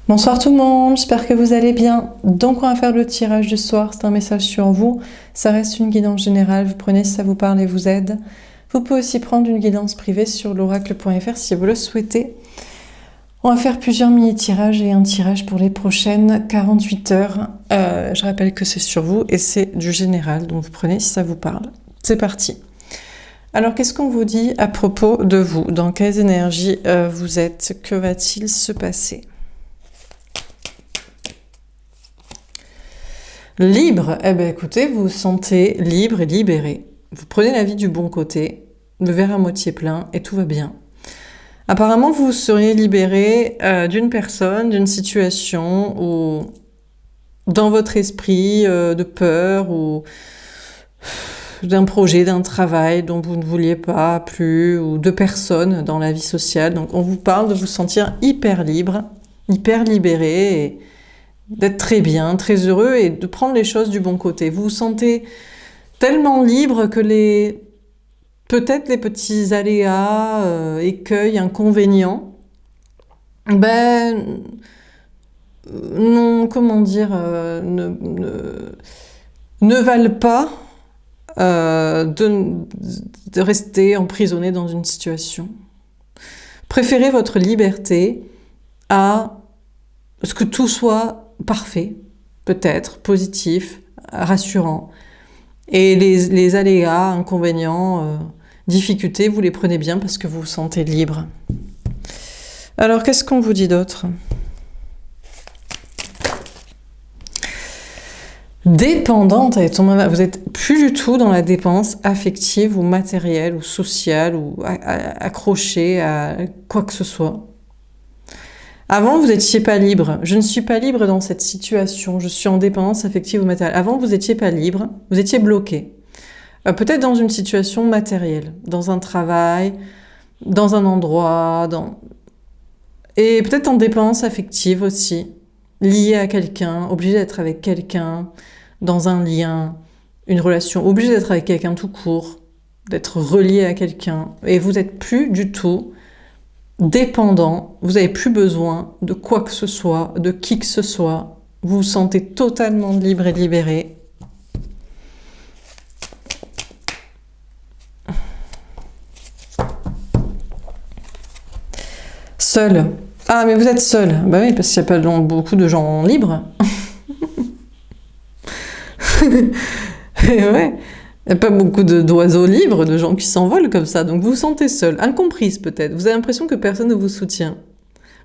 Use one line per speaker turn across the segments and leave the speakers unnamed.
Bonsoir tout le monde, j'espère que vous allez bien. Donc on va faire le tirage du soir, c'est un message sur vous. Ça reste une guidance générale, vous prenez si ça vous parle et vous aide. Vous pouvez aussi prendre une guidance privée sur l'oracle.fr si vous le souhaitez. On va faire plusieurs mini-tirages et un tirage pour les prochaines 48 heures. Je rappelle que c'est sur vous et c'est du général, donc vous prenez si ça vous parle. C'est parti. Alors qu'est-ce qu'on vous dit à propos de vous? Dans quelles énergies vous êtes? Que va-t-il se passer? Libre, eh bien écoutez, vous vous sentez libre et libéré. Vous prenez la vie du bon côté, le verre à moitié plein et tout va bien. Apparemment, vous seriez libéré d'une personne, d'une situation ou dans votre esprit de peur ou d'un projet, d'un travail dont vous ne vouliez pas plus ou de personnes dans la vie sociale. Donc on vous parle de vous sentir hyper libre, hyper libéré et d'être très bien, très heureux et de prendre les choses du bon côté. Vous vous sentez tellement libre que peut-être les petits aléas, écueils, inconvénients, non, comment dire, ne valent pas de rester emprisonné dans une situation. Préférez votre liberté à ce que tout soit parfait, peut-être, positif, rassurant. Et les aléas, inconvénients, difficultés, vous les prenez bien parce que vous vous sentez libre. Alors, qu'est-ce qu'on vous dit d'autre? Dépendante, vous êtes plus du tout dans la dépense affective ou matérielle ou sociale ou accrochée à quoi que ce soit. Avant, vous n'étiez pas libre. Je ne suis pas libre dans cette situation. Je suis en dépendance affective ou matérielle. Avant, vous n'étiez pas libre. Vous étiez bloqué. Peut-être dans une situation matérielle, dans un travail, dans un endroit, et peut-être en dépendance affective aussi, lié à quelqu'un, obligé d'être avec quelqu'un, dans un lien, une relation, obligé d'être avec quelqu'un tout court, d'être relié à quelqu'un. Et vous n'êtes plus du tout dépendant, vous n'avez plus besoin de quoi que ce soit, de qui que ce soit. Vous vous sentez totalement libre et libéré. Seul. Ah, mais vous êtes seul. Bah oui, parce qu'il n'y a pas beaucoup de gens libres. Et ouais. Il n'y a pas beaucoup d'oiseaux libres, de gens qui s'envolent comme ça. Donc vous vous sentez seul, incomprise peut-être. Vous avez l'impression que personne ne vous soutient.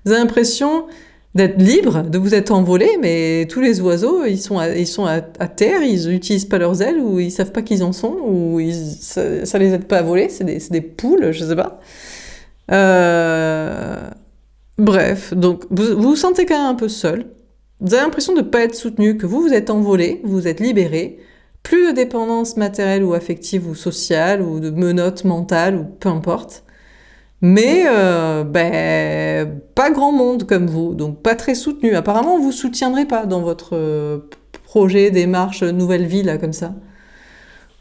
Vous avez l'impression d'être libre, de vous être envolé, mais tous les oiseaux, ils sont à terre, ils n'utilisent pas leurs ailes, ou ils savent pas qu'ils en sont, ou ça les aide pas à voler, c'est des poules, je sais pas. Bref, donc vous vous sentez quand même un peu seul. Vous avez l'impression de ne pas être soutenu, que vous êtes envolé, vous vous êtes libéré. Plus de dépendance matérielle ou affective ou sociale ou de menottes mentales ou peu importe. Mais pas grand monde comme vous, donc pas très soutenu. Apparemment, on vous soutiendrait pas dans votre projet, démarche, nouvelle vie, là, comme ça.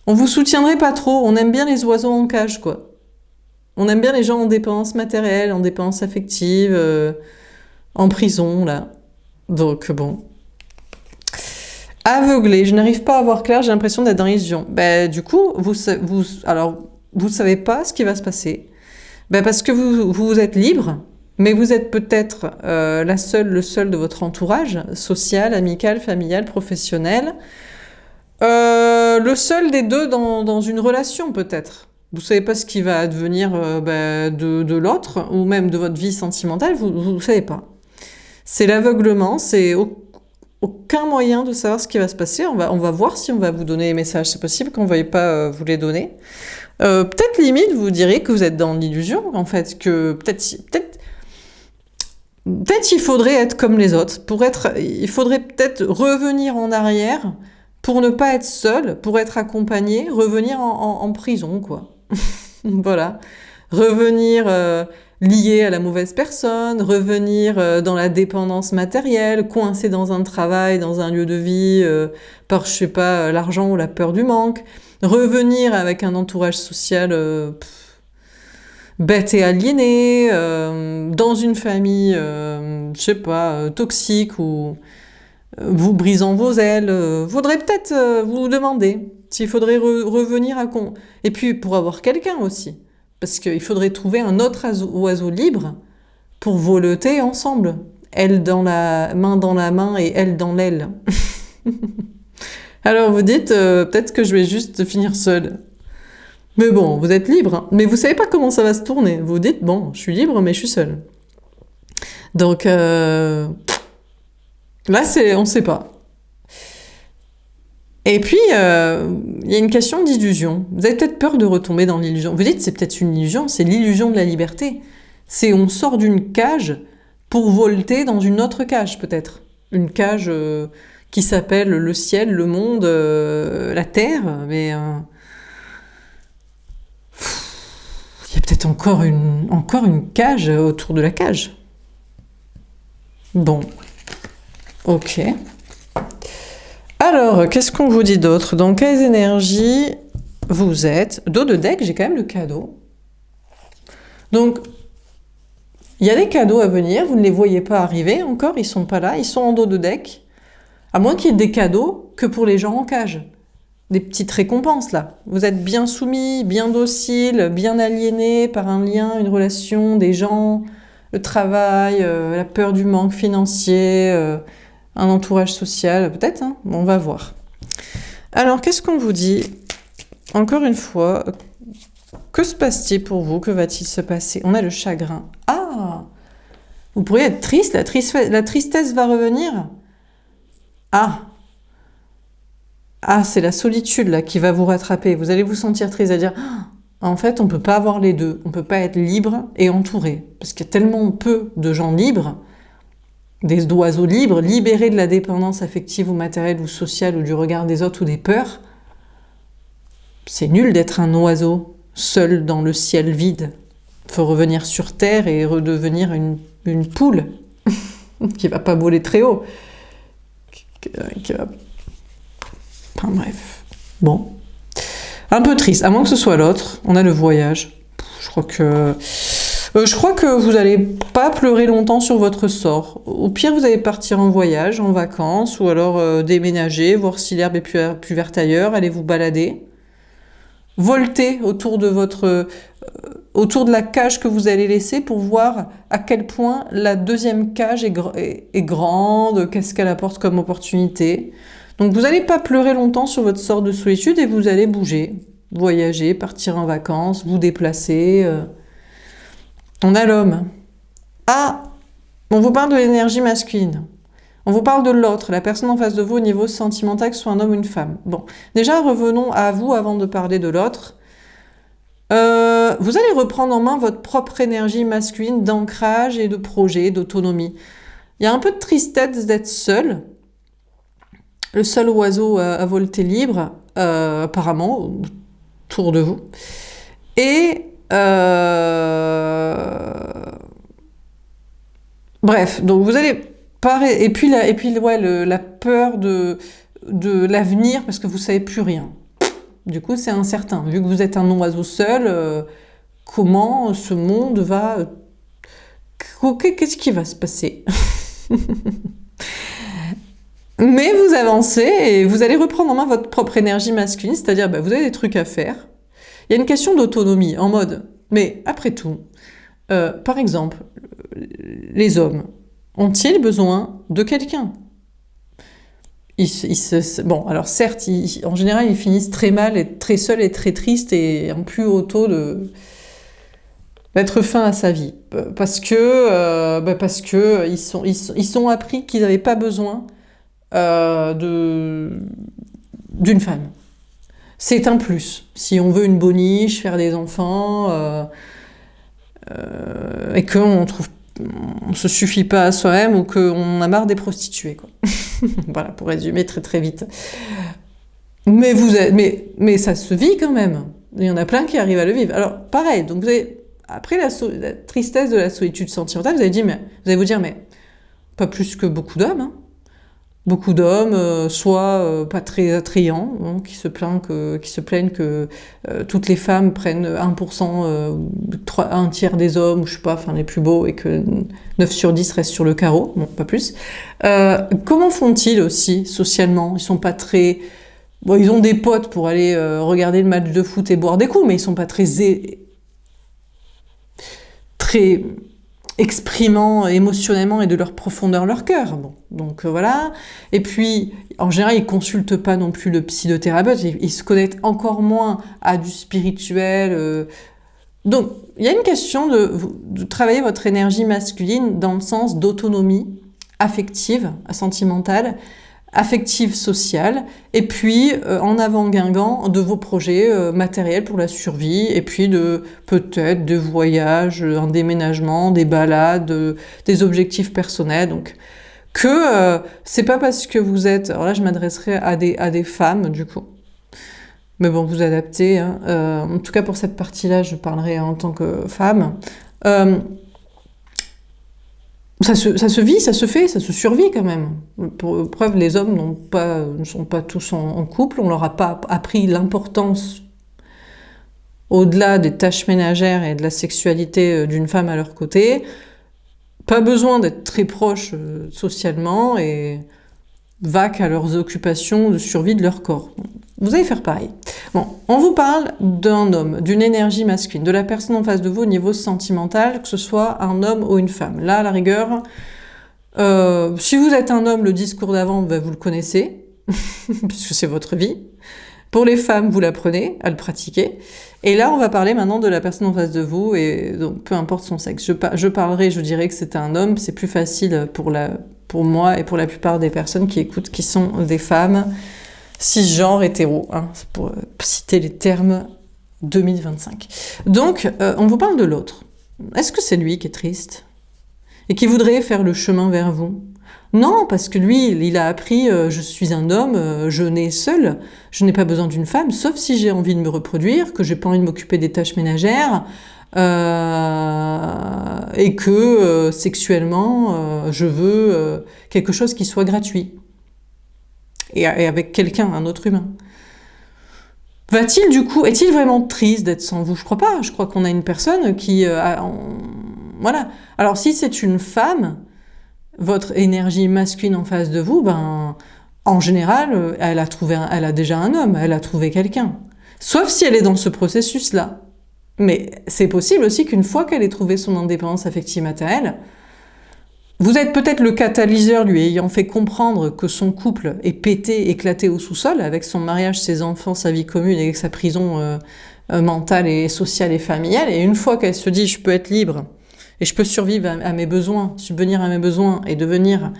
On vous soutiendrait pas trop. On aime bien les oiseaux en cage, quoi. On aime bien les gens en dépendance matérielle, en dépendance affective, en prison, là. Donc, bon... Aveuglé, je n'arrive pas à voir clair, j'ai l'impression d'être dans l'illusion. Du coup, vous savez pas ce qui va se passer. Parce que vous êtes libre, mais vous êtes peut-être le seul de votre entourage, social, amical, familial, professionnel. Le seul des deux dans une relation, peut-être. Vous savez pas ce qui va advenir de l'autre, ou même de votre vie sentimentale, vous savez pas. C'est l'aveuglement, c'est aucun moyen de savoir ce qui va se passer. On va voir si on va vous donner les messages. C'est possible qu'on ne veuille pas vous les donner. Peut-être limite, vous direz que vous êtes dans l'illusion, en fait, que peut-être il faudrait être comme les autres. Il faudrait peut-être revenir en arrière pour ne pas être seul, pour être accompagné, revenir en prison, quoi. Voilà. Revenir... lié à la mauvaise personne, revenir dans la dépendance matérielle, coincé dans un travail, dans un lieu de vie, par, je sais pas, l'argent ou la peur du manque, revenir avec un entourage social bête et aliéné, dans une famille, je sais pas, toxique ou vous brisant vos ailes, faudrait peut-être vous demander s'il faudrait revenir à et puis pour avoir quelqu'un aussi, parce qu'il faudrait trouver un autre oiseau libre pour voleter ensemble, elle dans la main et elle dans l'aile. Alors vous dites peut-être que je vais juste finir seule. Mais bon, vous êtes libre, hein. Mais vous savez pas comment ça va se tourner. Vous dites bon, je suis libre, mais je suis seule. Donc là, on sait pas. Et puis, il y a une question d'illusion. Vous avez peut-être peur de retomber dans l'illusion. Vous dites, c'est peut-être une illusion, c'est l'illusion de la liberté. C'est on sort d'une cage pour volter dans une autre cage, peut-être. Une cage qui s'appelle le ciel, le monde, la terre, mais il y a peut-être encore une cage autour de la cage. Bon, ok. Alors, qu'est-ce qu'on vous dit d'autre? Dans quelles énergies vous êtes? Dos de deck, j'ai quand même le cadeau. Donc, il y a des cadeaux à venir, vous ne les voyez pas arriver encore, ils sont pas là, ils sont en dos de deck. À moins qu'il y ait des cadeaux que pour les gens en cage. Des petites récompenses, là. Vous êtes bien soumis, bien docile, bien aliéné par un lien, une relation, des gens, le travail, la peur du manque financier, un entourage social, peut-être, hein, bon, on va voir. Alors, qu'est-ce qu'on vous dit? Encore une fois, que se passe-t-il pour vous? Que va-t-il se passer? On a le chagrin. Ah! Vous pourriez être triste, la tristesse va revenir? Ah! Ah, c'est la solitude, là, qui va vous rattraper. Vous allez vous sentir triste à dire ah, en fait, on peut pas avoir les deux. On peut pas être libre et entouré. Parce qu'il y a tellement peu de gens libres, des oiseaux libres, libérés de la dépendance affective ou matérielle ou sociale ou du regard des autres ou des peurs. C'est nul d'être un oiseau seul dans le ciel vide. Il faut revenir sur Terre et redevenir une poule qui va pas voler très haut. Qui va... Enfin bref. Bon. Un peu triste, à moins que ce soit l'autre. On a le voyage. Je crois que vous n'allez pas pleurer longtemps sur votre sort. Au pire, vous allez partir en voyage, en vacances, ou alors déménager, voir si l'herbe est plus verte ailleurs, allez vous balader. Volter autour de la cage que vous allez laisser pour voir à quel point la deuxième cage est grande, qu'est-ce qu'elle apporte comme opportunité. Donc vous n'allez pas pleurer longtemps sur votre sort de solitude et vous allez bouger, voyager, partir en vacances, vous déplacer. On a l'homme. Ah, on vous parle de l'énergie masculine. On vous parle de l'autre, la personne en face de vous au niveau sentimental, que ce soit un homme ou une femme. Bon, déjà revenons à vous avant de parler de l'autre. Vous allez reprendre en main votre propre énergie masculine d'ancrage et de projet, d'autonomie. Il y a un peu de tristesse d'être seul. Le seul oiseau à volter libre, apparemment, autour de vous. Et bref, donc vous allez et puis ouais, la peur de l'avenir parce que vous savez plus rien. Du coup, c'est incertain. Vu que vous êtes un oiseau seul, comment ce monde va... Qu'est-ce qui va se passer? Mais vous avancez et vous allez reprendre en main votre propre énergie masculine, c'est-à-dire vous avez des trucs à faire. Il y a une question d'autonomie, en mode, mais après tout, par exemple, les hommes ont-ils besoin de quelqu'un? Bon, alors certes, en général, ils finissent très mal, et très seuls et très tristes et en plus haut taux mettre fin à sa vie. Parce que ils sont appris qu'ils n'avaient pas besoin d'une femme. C'est un plus. Si on veut une boniche, faire des enfants, et qu'on se suffit pas à soi-même ou qu'on a marre des prostituées, quoi. Voilà, pour résumer très très vite. Mais ça se vit quand même. Il y en a plein qui arrivent à le vivre. Alors, pareil, donc après la tristesse de la solitude sentimentale, vous allez vous dire, mais pas plus que beaucoup d'hommes, hein. Beaucoup d'hommes, soit pas très attrayants, hein, qui se plaignent que toutes les femmes prennent 1%, un tiers des hommes, ou je sais pas, enfin les plus beaux, et que 9 sur 10 restent sur le carreau, bon, pas plus. Comment font-ils aussi, socialement? Ils sont pas très... Bon, ils ont des potes pour aller regarder le match de foot et boire des coups, mais ils sont pas très exprimant émotionnellement et de leur profondeur leur cœur. Bon, donc voilà. Et puis, en général, ils consultent pas non plus le psychothérapeute, ils se connectent encore moins à du spirituel. Donc, il y a une question de travailler votre énergie masculine dans le sens d'autonomie affective, sentimentale, affective sociale, et puis en avant-guingant de vos projets matériels pour la survie, et puis peut-être de voyages, un déménagement, des balades, des objectifs personnels. Donc c'est pas parce que vous êtes... Alors là, je m'adresserai à des femmes, du coup. Mais bon, vous adaptez. Hein. En tout cas, pour cette partie-là, je parlerai en tant que femme. Ça se vit, ça se fait, ça se survit quand même. Pour preuve, les hommes ne sont pas tous en couple, on leur a pas appris l'importance, au-delà des tâches ménagères et de la sexualité d'une femme à leur côté. Pas besoin d'être très proches socialement et vaquent à leurs occupations de survie de leur corps. Vous allez faire pareil. Bon, on vous parle d'un homme, d'une énergie masculine, de la personne en face de vous au niveau sentimental, que ce soit un homme ou une femme. Là, à la rigueur, si vous êtes un homme, le discours d'avant, ben, vous le connaissez, puisque c'est votre vie. Pour les femmes, vous l'apprenez à le pratiquer. Et là, on va parler maintenant de la personne en face de vous, et donc peu importe son sexe. Je dirais que c'est un homme, c'est plus facile pour moi et pour la plupart des personnes qui écoutent, qui sont des femmes cisgenres hétéros, hein, pour citer les termes 2025. Donc, on vous parle de l'autre. Est-ce que c'est lui qui est triste et qui voudrait faire le chemin vers vous? Non, parce que lui, il a appris je suis un homme, je nais seul, je n'ai pas besoin d'une femme, sauf si j'ai envie de me reproduire, que j'ai pas envie de m'occuper des tâches ménagères, et que sexuellement, je veux quelque chose qui soit gratuit. Et avec quelqu'un, un autre humain. Est-il vraiment triste d'être sans vous? Je crois pas. Je crois qu'on a une personne qui voilà. Alors si c'est une femme, votre énergie masculine en face de vous, ben en général, elle a déjà un homme, elle a trouvé quelqu'un. Sauf si elle est dans ce processus-là. Mais c'est possible aussi qu'une fois qu'elle ait trouvé son indépendance affective matérielle, vous êtes peut-être le catalyseur lui ayant fait comprendre que son couple est pété, éclaté au sous-sol, avec son mariage, ses enfants, sa vie commune, et avec sa prison mentale et sociale et familiale. Et une fois qu'elle se dit « je peux être libre et je peux survivre à mes besoins, subvenir à mes besoins et devenir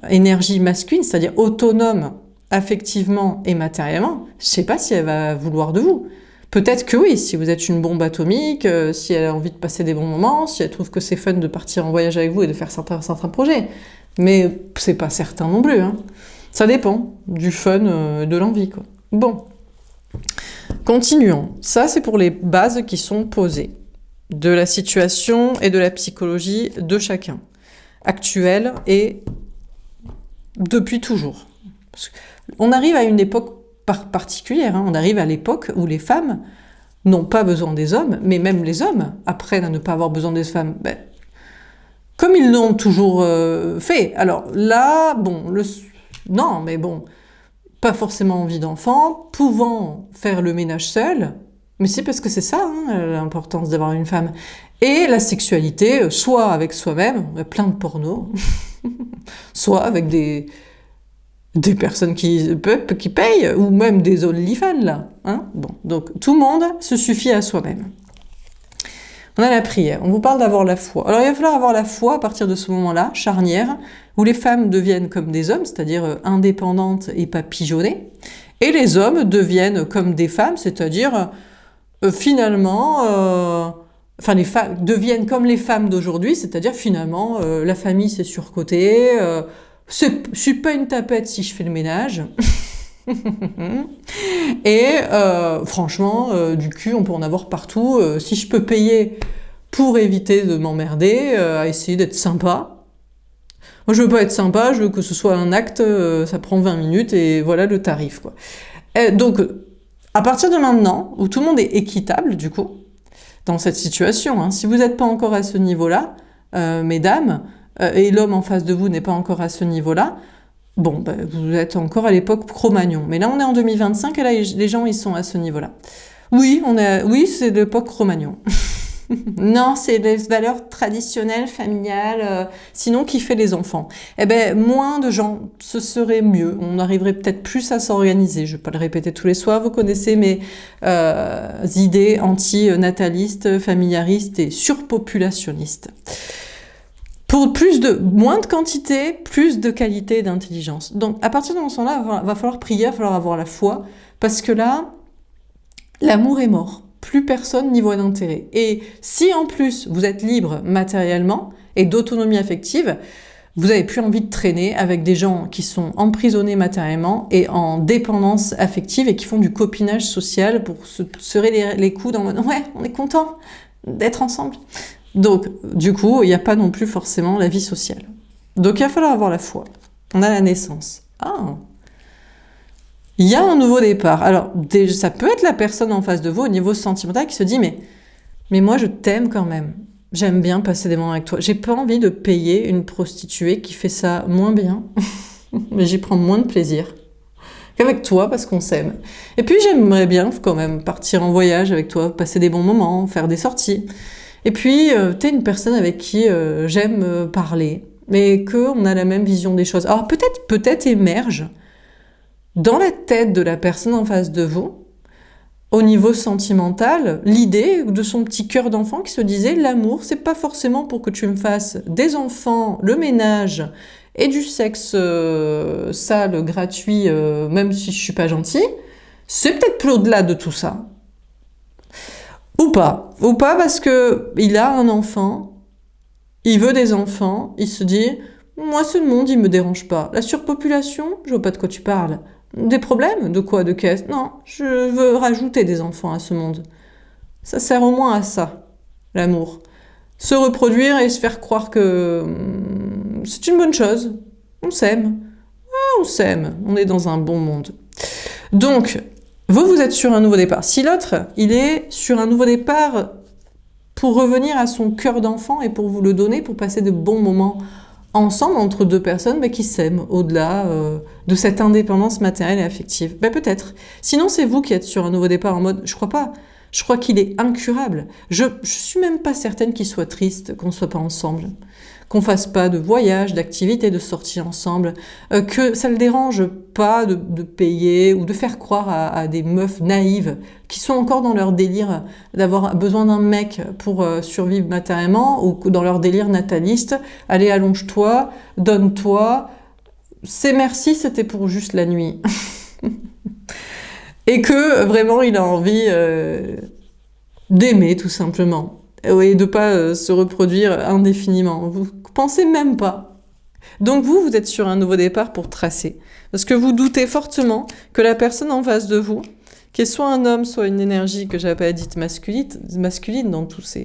énergie masculine, c'est-à-dire autonome affectivement et matériellement », je ne sais pas si elle va vouloir de vous. Peut-être que oui, si vous êtes une bombe atomique, si elle a envie de passer des bons moments, si elle trouve que c'est fun de partir en voyage avec vous et de faire certains projets. Mais c'est pas certain non plus. Hein. Ça dépend du fun, de l'envie, quoi. Bon. Continuons. Ça, c'est pour les bases qui sont posées. De la situation et de la psychologie de chacun. Actuelle et depuis toujours. On arrive à une époque particulière, hein. On arrive à l'époque où les femmes n'ont pas besoin des hommes, mais même les hommes apprennent à ne pas avoir besoin des femmes, comme ils l'ont toujours fait. Alors là, bon, non, mais bon, pas forcément envie d'enfant, pouvant faire le ménage seul, mais c'est parce que c'est ça, hein, l'importance d'avoir une femme. Et la sexualité, soit avec soi-même, il y a plein de pornos, soit avec des personnes qui payent, ou même des OnlyFans, là. Hein, bon, donc tout le monde se suffit à soi-même. On a la prière. On vous parle d'avoir la foi. Alors il va falloir avoir la foi à partir de ce moment-là, charnière, où les femmes deviennent comme des hommes, c'est-à-dire indépendantes et pas pigeonnées, et les hommes deviennent comme des femmes, c'est-à-dire finalement... Enfin, les femmes deviennent comme les femmes d'aujourd'hui, c'est-à-dire finalement, la famille c'est surcoté, je suis pas une tapette si je fais le ménage. Et franchement, du cul, on peut en avoir partout. Si je peux payer pour éviter de m'emmerder, à essayer d'être sympa, Moi, je veux pas être sympa, je veux que ce soit un acte, ça prend 20 minutes et voilà le tarif, quoi. Et donc, à partir de maintenant, où tout le monde est équitable, du coup, dans cette situation, hein, si vous n'êtes pas encore à ce niveau-là, mesdames, et l'homme en face de vous n'est pas encore à ce niveau-là, bon, ben, vous êtes encore à l'époque Cro-Magnon. Mais là, on est en 2025 et là, les gens, ils sont à ce niveau-là. Oui, oui, c'est l'époque Cro-Magnon. Non, c'est les valeurs traditionnelles, familiales, sinon qui fait les enfants? Eh ben, moins de gens, ce serait mieux. On arriverait peut-être plus à s'organiser. Je ne vais pas le répéter tous les soirs, vous connaissez mes idées anti-natalistes, familiaristes et surpopulationnistes. Pour moins de quantité, plus de qualité et d'intelligence. Donc, à partir de ce moment-là, va falloir prier, il va falloir avoir la foi, parce que là, l'amour est mort. Plus personne n'y voit d'intérêt. Et si en plus vous êtes libre matériellement et d'autonomie affective, vous n'avez plus envie de traîner avec des gens qui sont emprisonnés matériellement et en dépendance affective et qui font du copinage social pour se serrer les coudes en mode « ouais, on est content d'être ensemble ». Donc, du coup, il n'y a pas non plus forcément la vie sociale. Donc, il va falloir avoir la foi. On a la naissance. Ah, il y a un nouveau départ. Alors, ça peut être la personne en face de vous au niveau sentimental qui se dit mais moi je t'aime quand même. J'aime bien passer des moments avec toi. J'ai pas envie de payer une prostituée qui fait ça moins bien, mais j'y prends moins de plaisir qu'avec toi parce qu'on s'aime. Et puis j'aimerais bien quand même partir en voyage avec toi, passer des bons moments, faire des sorties. Et puis t'es une personne avec qui j'aime parler, mais qu'on a la même vision des choses. Alors peut-être émerge dans la tête de la personne en face de vous, au niveau sentimental, l'idée de son petit cœur d'enfant qui se disait l'amour, c'est pas forcément pour que tu me fasses des enfants, le ménage et du sexe sale, gratuit, même si je suis pas gentille. C'est peut-être plus au-delà de tout ça. Ou pas parce que il a un enfant, il veut des enfants, il se dit moi ce monde il me dérange pas. La surpopulation, je vois pas de quoi tu parles. Des problèmes? De quoi? De qu'est-ce? Non, je veux rajouter des enfants à ce monde. Ça sert au moins à ça, l'amour. Se reproduire et se faire croire que c'est une bonne chose. On s'aime. Ouais, on s'aime. On est dans un bon monde. Donc, vous êtes sur un nouveau départ. Si l'autre, il est sur un nouveau départ pour revenir à son cœur d'enfant et pour vous le donner, pour passer de bons moments ensemble entre deux personnes qui s'aiment au-delà de cette indépendance matérielle et affective. Peut-être. Sinon, c'est vous qui êtes sur un nouveau départ en mode « je crois pas, je crois qu'il est incurable. Je suis même pas certaine qu'il soit triste qu'on soit pas ensemble, qu'on fasse pas de voyage, d'activité, de sortie ensemble, que ça le dérange pas de payer ou de faire croire à des meufs naïves qui sont encore dans leur délire d'avoir besoin d'un mec pour survivre matériellement ou dans leur délire nataliste. Allez, allonge-toi, donne-toi. C'est merci, c'était pour juste la nuit. Et que vraiment il a envie d'aimer tout simplement. Et de pas se reproduire indéfiniment. Vous pensez même pas. Donc vous êtes sur un nouveau départ pour tracer. Parce que vous doutez fortement que la personne en face de vous, qui est soit un homme, soit une énergie que j'appelle dite masculine dans tous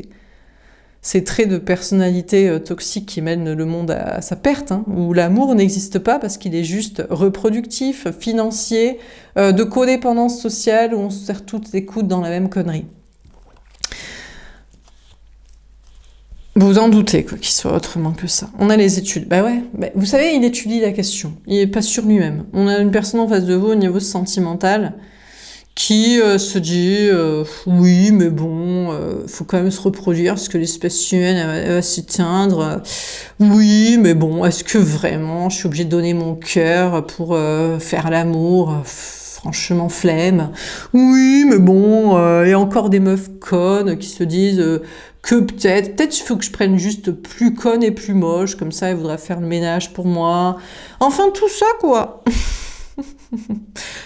ces traits de personnalité toxique qui mènent le monde à sa perte, où l'amour n'existe pas parce qu'il est juste reproductif, financier, de codépendance sociale, où on se serre toutes les coudes dans la même connerie. Vous en doutez qu'il soit autrement que ça. On a les études. Vous savez, il étudie la question. Il n'est pas sur lui-même. On a une personne en face de vous au niveau sentimental qui se dit oui, mais bon, faut quand même se reproduire parce que l'espèce humaine elle va s'éteindre. Oui, mais bon, est-ce que vraiment je suis obligée de donner mon cœur pour faire l'amour? Franchement, flemme. Oui, mais bon, il y a encore des meufs connes qui se disent que peut-être il faut que je prenne juste plus conne et plus moche, comme ça elle voudra faire le ménage pour moi. Enfin, tout ça, quoi.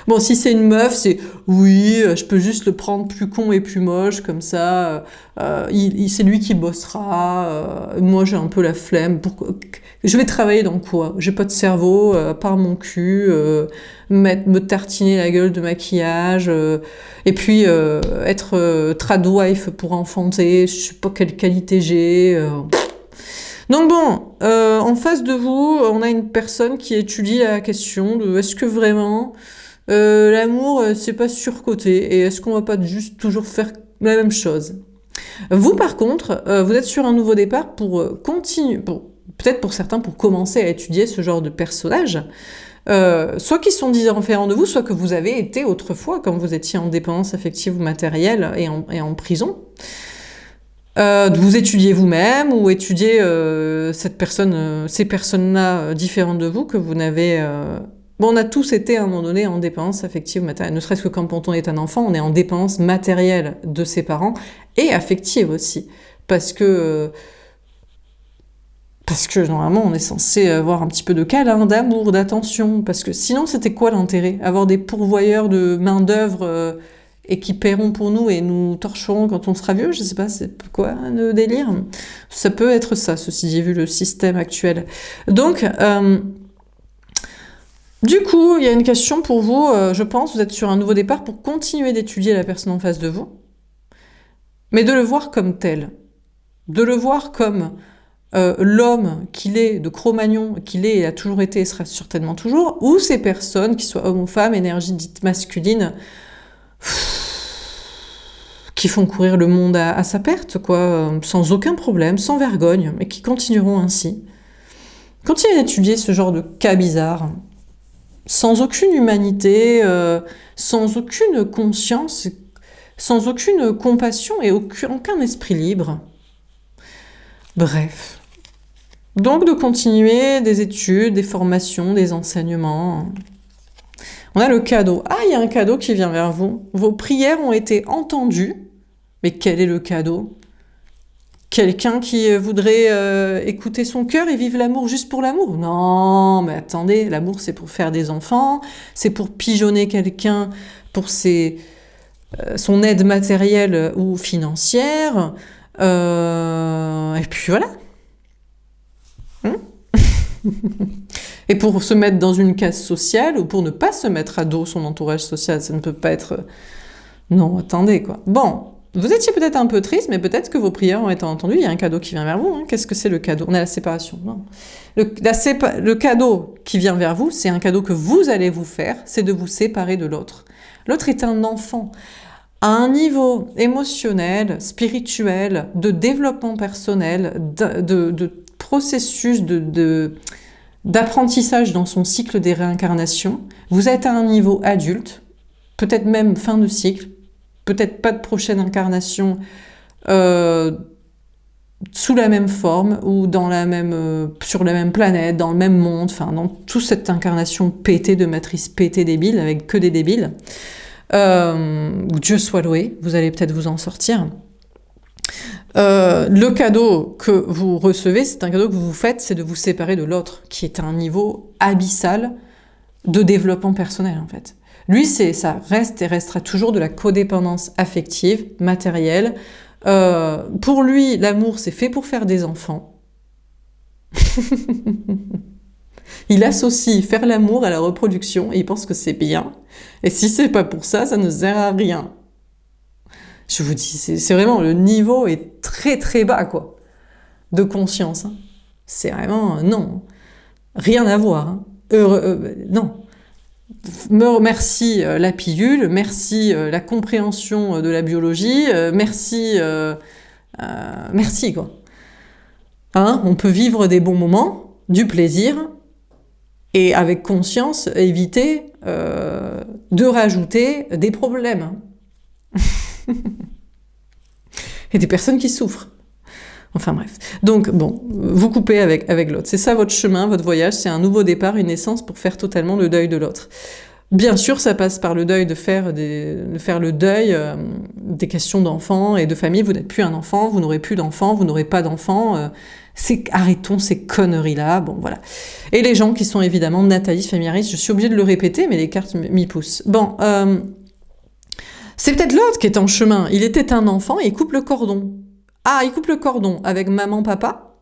Bon, si c'est une meuf, c'est oui, je peux juste le prendre plus con et plus moche, comme ça, c'est lui qui bossera. Moi, j'ai un peu la flemme. Je vais travailler dans quoi? J'ai pas de cerveau, par mon cul, me tartiner la gueule de maquillage, et puis être tradwife pour enfanter. Je sais pas quelle qualité j'ai. Donc bon, en face de vous, on a une personne qui étudie la question de est-ce que vraiment l'amour, c'est pas surcoté et est-ce qu'on va pas juste toujours faire la même chose? Vous, par contre, vous êtes sur un nouveau départ pour continuer, peut-être pour certains, pour commencer à étudier ce genre de personnages, soit qui sont différents de vous, soit que vous avez été autrefois, quand vous étiez en dépendance affective ou matérielle et en prison. Vous étudiez vous-même ou étudier ces personnes-là différentes de vous que vous n'avez... Bon, on a tous été à un moment donné en dépendance affective ou matérielle, ne serait-ce que quand on est un enfant, on est en dépendance matérielle de ses parents et affective aussi, parce que normalement on est censé avoir un petit peu de câlin, d'amour, d'attention, parce que sinon c'était quoi l'intérêt? Avoir des pourvoyeurs de main-d'œuvre et qui paieront pour nous et nous torcheront quand on sera vieux, je sais pas, c'est quoi le délire? Ça peut être ça, ceci dit, vu le système actuel. Donc, du coup, il y a une question pour vous, je pense, vous êtes sur un nouveau départ pour continuer d'étudier la personne en face de vous, mais de le voir comme tel, de le voir comme l'homme qu'il est, de Cro-Magnon qu'il est et a toujours été et sera certainement toujours, ou ces personnes, qui soient hommes ou femmes, énergie dite masculine, qui font courir le monde à sa perte, quoi, sans aucun problème, sans vergogne, mais qui continueront ainsi. Continuez d'étudier ce genre de cas bizarres, sans aucune humanité, sans aucune conscience, sans aucune compassion et aucun esprit libre. Bref. Donc de continuer des études, des formations, des enseignements. On a le cadeau. Ah, il y a un cadeau qui vient vers vous. Vos prières ont été entendues. Mais quel est le cadeau? Quelqu'un qui voudrait écouter son cœur et vivre l'amour juste pour l'amour? Non, mais attendez, l'amour c'est pour faire des enfants, c'est pour pigeonner quelqu'un pour son aide matérielle ou financière. Et puis voilà. Et pour se mettre dans une case sociale ou pour ne pas se mettre à dos son entourage social, ça ne peut pas être... Non, attendez quoi. Bon, vous étiez peut-être un peu triste, mais peut-être que vos prières ont été entendues, il y a un cadeau qui vient vers vous. Hein. Qu'est-ce que c'est le cadeau? On a la séparation. Non. Le cadeau qui vient vers vous, c'est un cadeau que vous allez vous faire, c'est de vous séparer de l'autre. L'autre est un enfant. À un niveau émotionnel, spirituel, de développement personnel, de processus d'apprentissage dans son cycle des réincarnations, vous êtes à un niveau adulte, peut-être même fin de cycle, peut-être pas de prochaine incarnation sous la même forme ou sur la même planète, dans le même monde, enfin dans toute cette incarnation pétée de matrice pétée débile, avec que des débiles. Dieu soit loué, vous allez peut-être vous en sortir. Le cadeau que vous recevez, c'est un cadeau que vous vous faites, c'est de vous séparer de l'autre, qui est à un niveau abyssal de développement personnel en fait. Lui, ça reste et restera toujours de la codépendance affective, matérielle. Pour lui, l'amour, c'est fait pour faire des enfants. Il associe faire l'amour à la reproduction et il pense que c'est bien. Et si c'est pas pour ça, ça ne sert à rien. Je vous dis, c'est vraiment, le niveau est très très bas, quoi, de conscience. Hein. C'est vraiment, non, rien à voir. Hein. Non. Merci la pilule, merci la compréhension de la biologie, merci, quoi. Hein, on peut vivre des bons moments, du plaisir, et avec conscience, éviter de rajouter des problèmes. Et des personnes qui souffrent. Enfin bref. Donc bon, vous coupez avec l'autre. C'est ça votre chemin, votre voyage, c'est un nouveau départ, une naissance pour faire totalement le deuil de l'autre. Bien sûr, ça passe par le deuil de faire le deuil des questions d'enfants et de famille. Vous n'êtes plus un enfant, vous n'aurez plus d'enfants, vous n'aurez pas d'enfants. Arrêtons ces conneries-là. Bon, voilà. Et les gens qui sont évidemment natalistes, familiaristes, je suis obligée de le répéter, mais les cartes m'y poussent. Bon, c'est peut-être l'autre qui est en chemin. Il était un enfant et il coupe le cordon. Ah, il coupe le cordon avec maman, papa.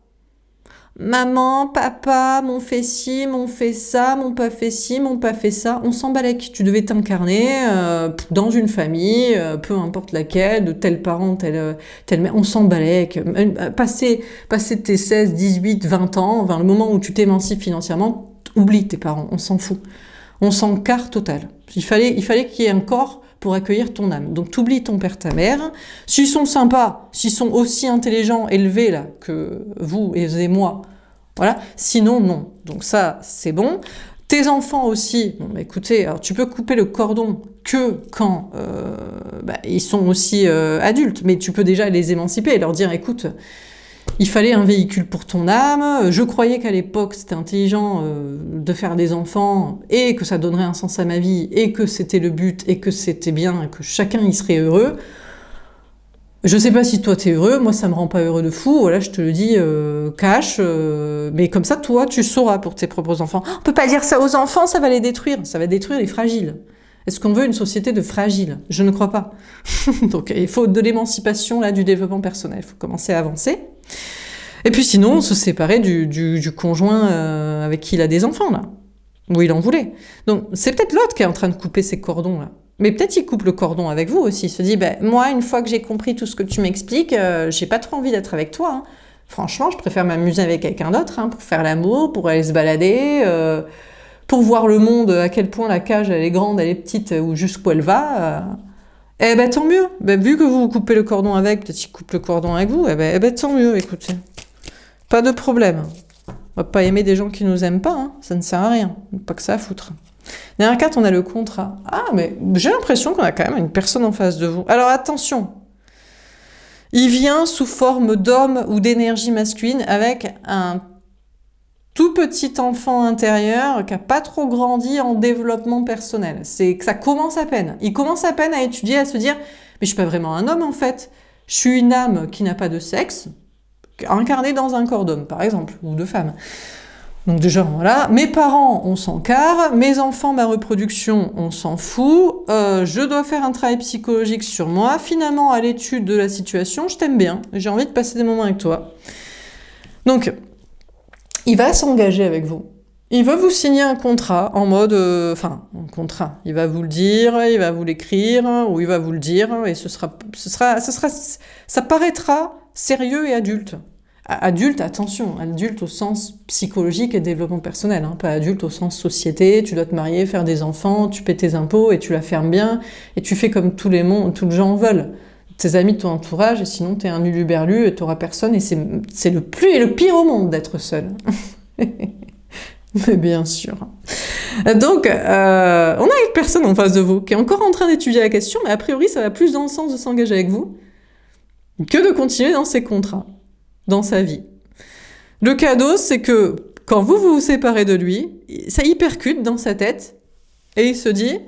Maman, papa m'ont fait ci, m'ont fait ça, m'ont pas fait ci, m'ont pas fait ça. On s'en balèque. Tu devais t'incarner dans une famille, peu importe laquelle, de tel parent, tel mère. On s'en balèque. Passer tes 16, 18, 20 ans, le moment où tu t'émancipes financièrement, oublie tes parents. On s'en fout. On s'en carre total. Il fallait qu'il y ait un corps pour accueillir ton âme. Donc t'oublies ton père, ta mère. S'ils sont sympas, s'ils sont aussi intelligents, élevés là que vous et moi, voilà. Sinon, non. Donc ça, c'est bon. Tes enfants aussi, bon, bah, écoutez, alors tu peux couper le cordon que quand ils sont aussi adultes, mais tu peux déjà les émanciper et leur dire, écoute, il fallait un véhicule pour ton âme, je croyais qu'à l'époque c'était intelligent de faire des enfants et que ça donnerait un sens à ma vie et que c'était le but et que c'était bien et que chacun y serait heureux. Je sais pas si toi t'es heureux, moi ça me rend pas heureux de fou, voilà, je te le dis cash, mais comme ça toi tu sauras pour tes propres enfants. On peut pas dire ça aux enfants, ça va les détruire, ça va détruire les fragiles. Est-ce qu'on veut une société de fragiles? Je ne crois pas. Donc il faut de l'émancipation là, du développement personnel, il faut commencer à avancer. Et puis sinon, se séparer du conjoint avec qui il a des enfants, là, où il en voulait. Donc c'est peut-être l'autre qui est en train de couper ses cordons, là. Mais peut-être il coupe le cordon avec vous aussi. Il se dit, moi, une fois que j'ai compris tout ce que tu m'expliques, j'ai pas trop envie d'être avec toi. Hein. Franchement, je préfère m'amuser avec quelqu'un d'autre, hein, pour faire l'amour, pour aller se balader, pour voir le monde, à quel point la cage, elle est grande, elle est petite, ou jusqu'où elle va. Tant mieux. Vu que vous coupez le cordon avec, peut-être qu'il coupe le cordon avec vous, tant mieux, écoutez. Pas de problème. On va pas aimer des gens qui nous aiment pas, hein. Ça ne sert à rien. Pas que ça à foutre. Dernière carte, on a le contrat. Ah, mais j'ai l'impression qu'on a quand même une personne en face de vous. Alors attention, il vient sous forme d'homme ou d'énergie masculine avec un tout petit enfant intérieur qui a pas trop grandi en développement personnel. C'est que ça commence à peine. Il commence à peine à étudier, à se dire « Mais je suis pas vraiment un homme en fait. Je suis une âme qui n'a pas de sexe, incarnée dans un corps d'homme, par exemple, ou de femme. » Donc déjà, voilà, mes parents, on s'en carre, mes enfants, ma reproduction, on s'en fout, je dois faire un travail psychologique sur moi, finalement, à l'étude de la situation, je t'aime bien, j'ai envie de passer des moments avec toi. Donc, il va s'engager avec vous. Il va vous signer un contrat en mode... un contrat. Il va vous le dire, il va vous l'écrire, ou il va vous le dire, et ça paraîtra sérieux et adulte. Adulte, attention, adulte au sens psychologique et développement personnel, hein, pas adulte au sens société, tu dois te marier, faire des enfants, tu paies tes impôts et tu la fermes bien, et tu fais comme tous les gens veulent. Tes amis de ton entourage, et sinon t'es un uluberlu et t'auras personne, et c'est le pire au monde d'être seul. Mais bien sûr. Donc, on a une personne en face de vous qui est encore en train d'étudier la question, mais a priori ça va plus dans le sens de s'engager avec vous que de continuer dans ses contrats, dans sa vie. Le cadeau, c'est que quand vous vous séparez de lui, ça y percute dans sa tête, et il se dit...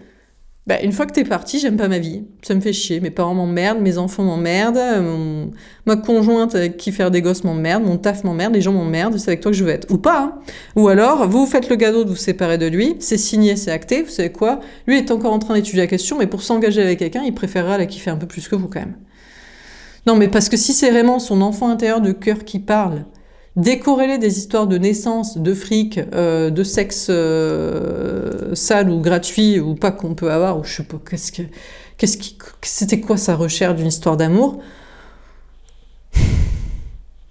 une fois que t'es parti, j'aime pas ma vie. Ça me fait chier. Mes parents m'emmerdent, mes enfants m'emmerdent, ma conjointe avec qui faire des gosses m'emmerde, mon taf m'emmerde, les gens m'emmerdent, c'est avec toi que je veux être. Ou pas, hein. Ou alors, vous faites le cadeau de vous séparer de lui, c'est signé, c'est acté, vous savez quoi? Lui est encore en train d'étudier la question, mais pour s'engager avec quelqu'un, il préférera la kiffer un peu plus que vous, quand même. Non, mais parce que si c'est vraiment son enfant intérieur de cœur qui parle, décorréler des histoires de naissance, de fric, de sexe sale ou gratuit ou pas qu'on peut avoir, ou je sais pas, c'était quoi sa recherche d'une histoire d'amour?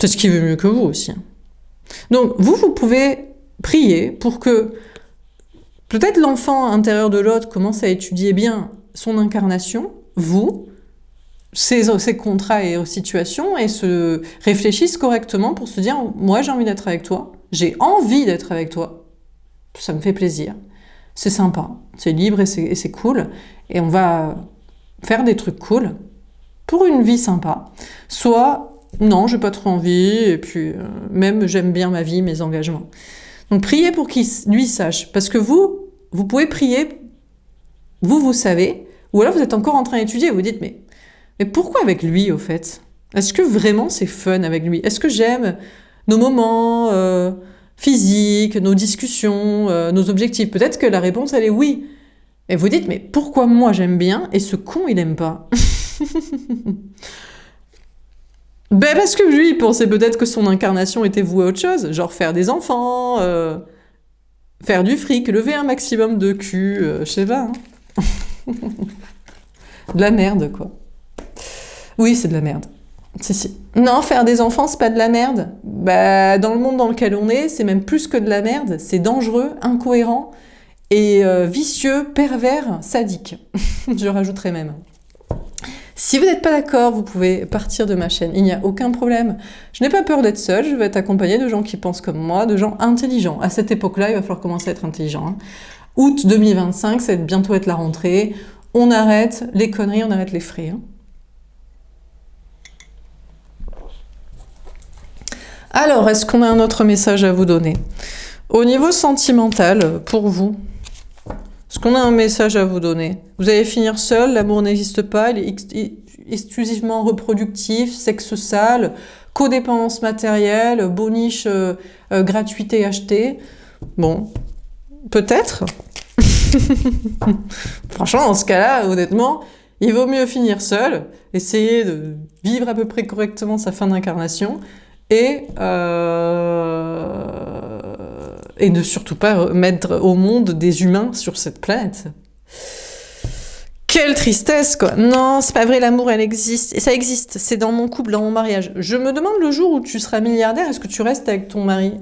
C'est ce qui veut mieux que vous aussi. Hein. Donc vous pouvez prier pour que peut-être l'enfant intérieur de l'autre commence à étudier bien son incarnation, vous, ses contrats et aux situations, et se réfléchissent correctement pour se dire « Moi, j'ai envie d'être avec toi. J'ai envie d'être avec toi. Ça me fait plaisir. C'est sympa. C'est libre et c'est cool. Et on va faire des trucs cool pour une vie sympa. Soit, non, j'ai pas trop envie, et puis même, j'aime bien ma vie, mes engagements. » Donc, priez pour qu'il lui sache. Parce que vous pouvez prier, vous savez, ou alors vous êtes encore en train d'étudier, vous dites « Mais pourquoi avec lui, au fait? Est-ce que vraiment c'est fun avec lui? Est-ce que j'aime nos moments physiques, nos discussions, nos objectifs? Peut-être que la réponse, elle est oui. Et vous dites, mais pourquoi moi j'aime bien et ce con, il aime pas? Ben parce que lui, il pensait peut-être que son incarnation était vouée à autre chose, genre faire des enfants, faire du fric, lever un maximum de cul, je sais pas. Hein. De la merde, quoi. Oui, c'est de la merde. Si, si. Non, faire des enfants, c'est pas de la merde. Bah, dans le monde dans lequel on est, c'est même plus que de la merde. C'est dangereux, incohérent et vicieux, pervers, sadique. Je rajouterais même. Si vous n'êtes pas d'accord, vous pouvez partir de ma chaîne, il n'y a aucun problème. Je n'ai pas peur d'être seule, je vais être accompagnée de gens qui pensent comme moi, de gens intelligents. À cette époque-là, il va falloir commencer à être intelligent. Hein. Août 2025, ça va bientôt être la rentrée. On arrête les conneries, on arrête les frais. Hein. Alors, est-ce qu'on a un autre message à vous donner? Au niveau sentimental, pour vous, est-ce qu'on a un message à vous donner? Vous allez finir seul, l'amour n'existe pas, il est exclusivement reproductif, sexe sale, codépendance matérielle, boniche, gratuité achetée. Bon, peut-être. Franchement, dans ce cas-là, honnêtement, il vaut mieux finir seul, essayer de vivre à peu près correctement sa fin d'incarnation, et ne surtout pas mettre au monde des humains sur cette planète. Quelle tristesse, quoi. Non, c'est pas vrai, l'amour, elle existe. Et ça existe, c'est dans mon couple, dans mon mariage. Je me demande le jour où tu seras milliardaire, est-ce que tu restes avec ton mari?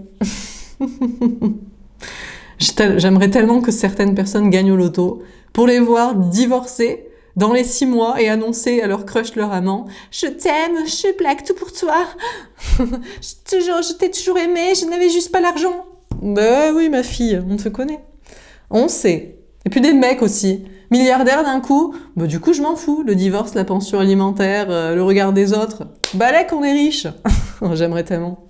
J'aimerais tellement que certaines personnes gagnent au loto pour les voir divorcer dans les 6 mois et annoncer à leur crush, leur amant, je t'aime, je plaque tout pour toi. Je t'ai toujours aimé, je n'avais juste pas l'argent. Bah oui, ma fille, on te connaît. On sait. Et puis des mecs aussi. Milliardaires d'un coup, bah du coup je m'en fous. Le divorce, la pension alimentaire, le regard des autres. Balèque, on est riche. J'aimerais tellement.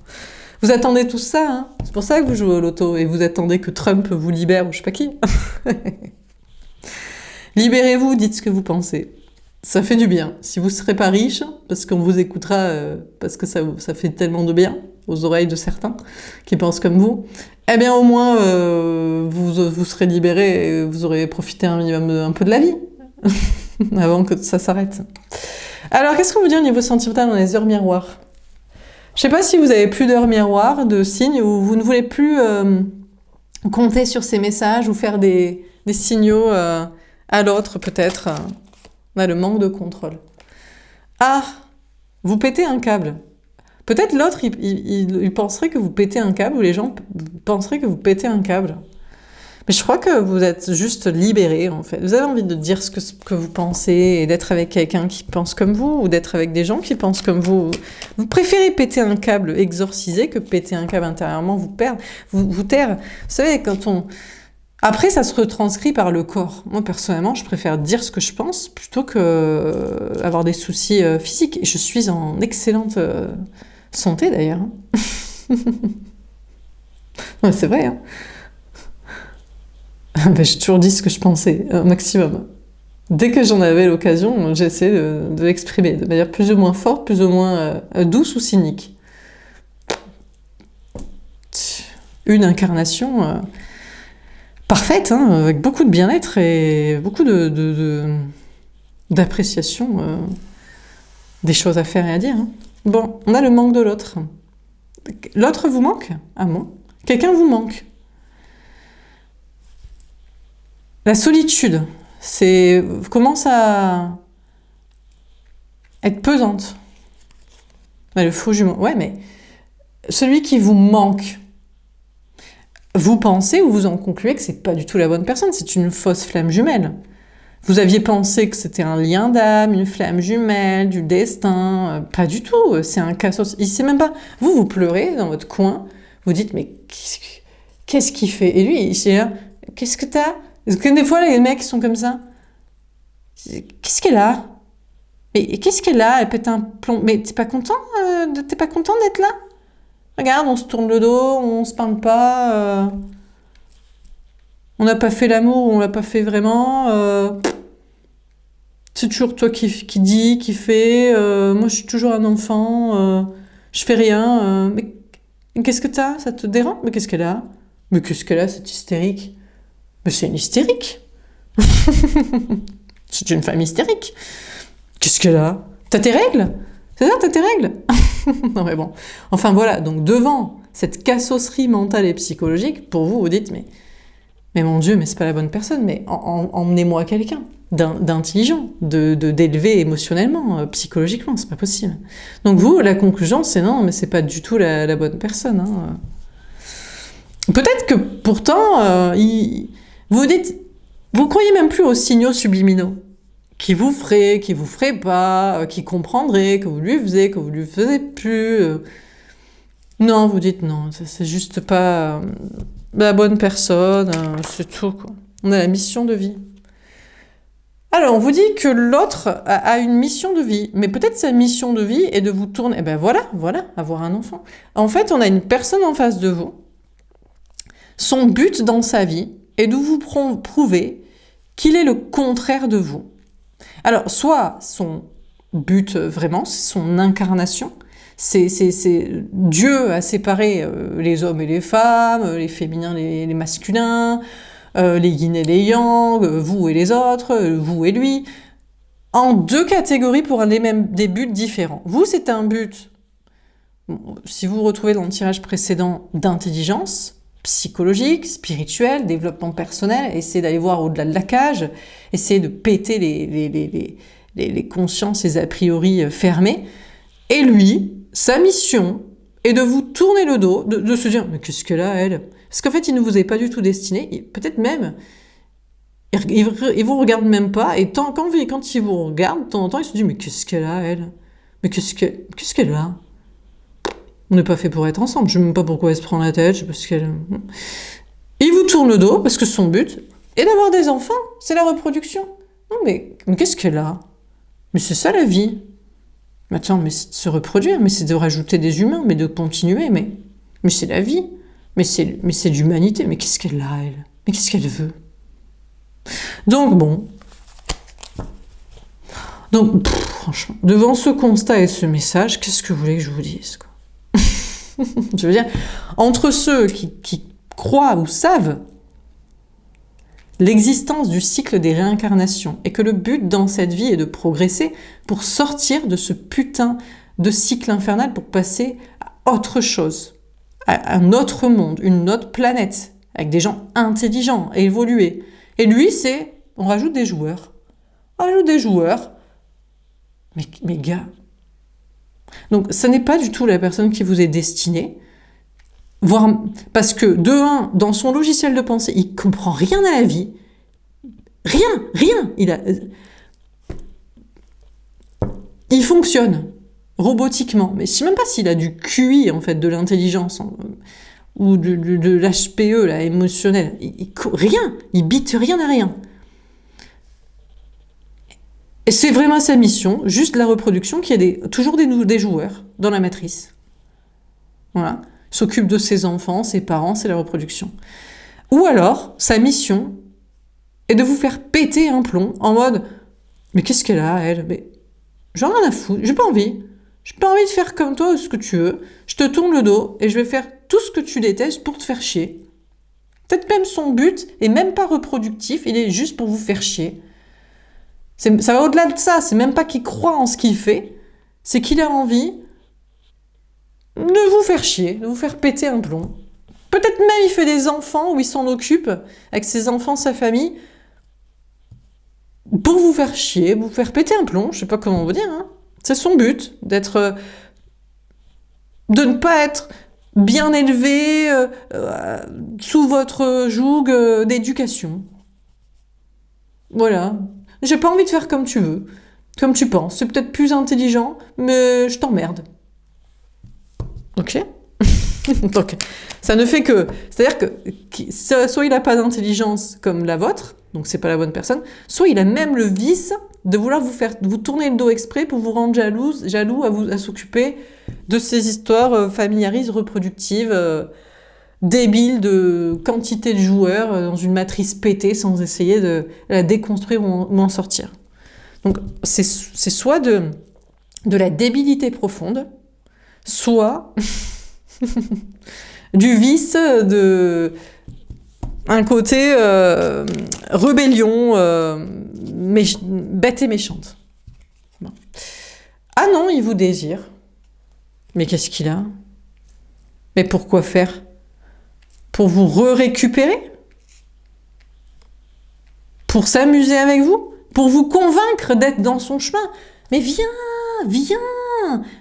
Vous attendez tout ça, hein. C'est pour ça que vous jouez au loto et vous attendez que Trump vous libère ou je sais pas qui. Libérez-vous, dites ce que vous pensez. Ça fait du bien. Si vous ne serez pas riche, parce qu'on vous écoutera, parce que ça fait tellement de bien aux oreilles de certains qui pensent comme vous, eh bien au moins vous serez libérés et vous aurez profité un minimum un peu de la vie avant que ça s'arrête. Alors qu'est-ce qu'on vous dit au niveau sentimental dans les heures miroirs? Je sais pas si vous avez plus d'heures miroirs, de signes, ou vous ne voulez plus compter sur ces messages ou faire des signaux à l'autre peut-être. On a le manque de contrôle. Ah, vous pétez un câble. Peut-être l'autre, il penserait que vous pétez un câble, ou les gens penseraient que vous pétez un câble. Mais je crois que vous êtes juste libéré, en fait. Vous avez envie de dire ce que vous pensez, et d'être avec quelqu'un qui pense comme vous, ou d'être avec des gens qui pensent comme vous. Vous préférez péter un câble exorcisé que péter un câble intérieurement, vous taire. Vous savez, quand on... Après, ça se retranscrit par le corps. Moi, personnellement, je préfère dire ce que je pense plutôt que avoir des soucis physiques. Et je suis en excellente santé, d'ailleurs. Ouais, c'est vrai, hein. Ben, j'ai toujours dit ce que je pensais, un maximum. Dès que j'en avais l'occasion, j'essayais de l'exprimer de manière plus ou moins forte, plus ou moins douce ou cynique. Une incarnation... parfaite, hein, avec beaucoup de bien-être et beaucoup d'appréciation des choses à faire et à dire. Hein. Bon, on a le manque de l'autre. L'autre vous manque? Ah bon? Quelqu'un vous manque? La solitude, commence à être pesante. Ouais, le faux jumeau. Ouais, mais celui qui vous manque, vous pensez ou vous en concluez que c'est pas du tout la bonne personne, c'est une fausse flamme jumelle. Vous aviez pensé que c'était un lien d'âme, une flamme jumelle, du destin, pas du tout, c'est un cassos. Il sait même pas. Vous pleurez dans votre coin, vous dites mais qu'est-ce qu'il fait? Et lui, il est là, qu'est-ce que t'as? Parce que des fois les mecs sont comme ça. Qu'est-ce qu'elle a? Mais qu'est-ce qu'elle a? Elle pète un plomb. Mais t'es pas content d'être là? Regarde, on se tourne le dos, on se parle pas, on n'a pas fait l'amour, on l'a pas fait vraiment. C'est toujours toi qui dis, qui fais. Moi, je suis toujours un enfant, je fais rien. Mais qu'est-ce que t'as? Ça te dérange? Mais qu'est-ce qu'elle a? Mais qu'est-ce qu'elle a, cette hystérique? Mais c'est une hystérique. C'est une femme hystérique. Qu'est-ce qu'elle a? T'as tes règles? C'est ça, t'as tes règles? Non mais bon. Enfin voilà, donc devant cette cassosserie mentale et psychologique, pour vous, vous dites, mais mon Dieu, mais c'est pas la bonne personne, mais emmenez-moi quelqu'un d'intelligent, d'élevé émotionnellement, psychologiquement, c'est pas possible. Donc vous, la conclusion, c'est non, mais c'est pas du tout la bonne personne. Hein. Peut-être que pourtant, vous dites, vous croyez même plus aux signaux subliminaux qui vous ferait pas, qui comprendrait, que vous lui faisiez, que vous lui faisiez plus. Non, vous dites non, c'est juste pas la bonne personne, c'est tout, quoi. On a la mission de vie. Alors, on vous dit que l'autre a une mission de vie, mais peut-être sa mission de vie est de vous tourner. Eh ben voilà, avoir un enfant. En fait, on a une personne en face de vous. Son but dans sa vie est de vous prouver qu'il est le contraire de vous. Alors, soit son but vraiment, c'est son incarnation, c'est Dieu a séparé les hommes et les femmes, les féminins, les masculins, les yin et les yang, vous et les autres, vous et lui, en deux catégories pour des buts différents. Vous, c'est un but, si vous vous retrouvez dans le tirage précédent, d'intelligence, psychologique, spirituel, développement personnel, essayez d'aller voir au-delà de la cage, essayez de péter les consciences, les a priori fermés, et lui, sa mission est de vous tourner le dos, de se dire « mais qu'est-ce qu'elle a, elle ?» Parce qu'en fait, il ne vous est pas du tout destiné, peut-être même, il vous regarde même pas, et quand il vous regarde, de temps en temps, il se dit « mais qu'est-ce qu'elle a, elle ? Mais qu'est-ce qu'elle a ? On n'est pas fait pour être ensemble, je ne sais même pas pourquoi elle se prend la tête, je sais pas ce qu'elle... » Il vous tourne le dos, parce que son but est d'avoir des enfants, c'est la reproduction. Non mais qu'est-ce qu'elle a ? Mais c'est ça la vie. Mais attends, mais c'est de se reproduire, mais c'est de rajouter des humains, mais de continuer, mais c'est la vie. Mais c'est l'humanité, mais qu'est-ce qu'elle a, elle ? Mais qu'est-ce qu'elle veut ? Donc bon. Donc, franchement, devant ce constat et ce message, qu'est-ce que vous voulez que je vous dise, quoi ? Je veux dire, entre ceux qui croient ou savent l'existence du cycle des réincarnations et que le but dans cette vie est de progresser pour sortir de ce putain de cycle infernal pour passer à autre chose, à un autre monde, une autre planète, avec des gens intelligents et évolués. Et lui, on rajoute des joueurs. On rajoute des joueurs. Mais gars. Donc, ça n'est pas du tout la personne qui vous est destinée. Parce que, de un, dans son logiciel de pensée, il comprend rien à la vie. Rien. Il fonctionne robotiquement. Mais je ne sais même pas s'il a du QI, en fait, de l'intelligence, ou de l'HPE, là, émotionnel. Rien. Il bite rien à rien. Et c'est vraiment sa mission, juste la reproduction, qu'il y a toujours des joueurs dans la matrice. Voilà. Il s'occupe de ses enfants, ses parents, c'est la reproduction. Ou alors, sa mission est de vous faire péter un plomb en mode « Mais qu'est-ce qu'elle a, elle ? Mais j'en ai rien à foutre, j'ai pas envie. J'ai pas envie de faire comme toi ce que tu veux. Je te tourne le dos et je vais faire tout ce que tu détestes pour te faire chier. » Peut-être même son but est même pas reproductif, il est juste pour vous faire chier. Ça va au-delà de ça, c'est même pas qu'il croit en ce qu'il fait, c'est qu'il a envie de vous faire chier, de vous faire péter un plomb. Peut-être même il fait des enfants où il s'en occupe, avec ses enfants, sa famille, pour vous faire chier, vous faire péter un plomb, je sais pas comment vous dire, hein. C'est son but, de ne pas être bien élevé sous votre joug d'éducation. Voilà. J'ai pas envie de faire comme tu veux, comme tu penses. C'est peut-être plus intelligent, mais je t'emmerde. Ok ? Donc, ça ne fait que... C'est-à-dire que soit il n'a pas d'intelligence comme la vôtre, donc c'est pas la bonne personne, soit il a même le vice de vouloir vous tourner le dos exprès pour vous rendre jaloux à s'occuper de ces histoires familiaristes, reproductives, débiles de quantité de joueurs dans une matrice pétée sans essayer de la déconstruire ou en sortir. Donc c'est soit de la débilité profonde, soit du vice de un côté rébellion bête et méchante. Bon. Ah non, il vous désire. Mais qu'est-ce qu'il a? Mais pourquoi faire? Pour vous récupérer? Pour s'amuser avec vous? Pour vous convaincre d'être dans son chemin? Mais viens, viens!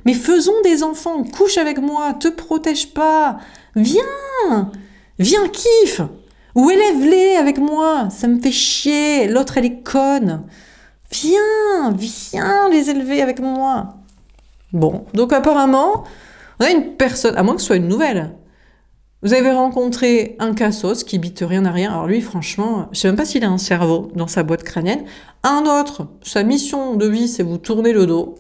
Mais faisons des enfants, couche avec moi, te protège pas. Viens! Viens, kiffe! Ou élève-les avec moi, ça me fait chier, l'autre elle est conne. Viens, viens les élever avec moi. Bon, donc apparemment, on a une personne, à moins que ce soit une nouvelle. Vous avez rencontré un cassos qui bite rien à rien. Alors lui, franchement, je sais même pas s'il a un cerveau dans sa boîte crânienne. Un autre, sa mission de vie, c'est vous tourner le dos.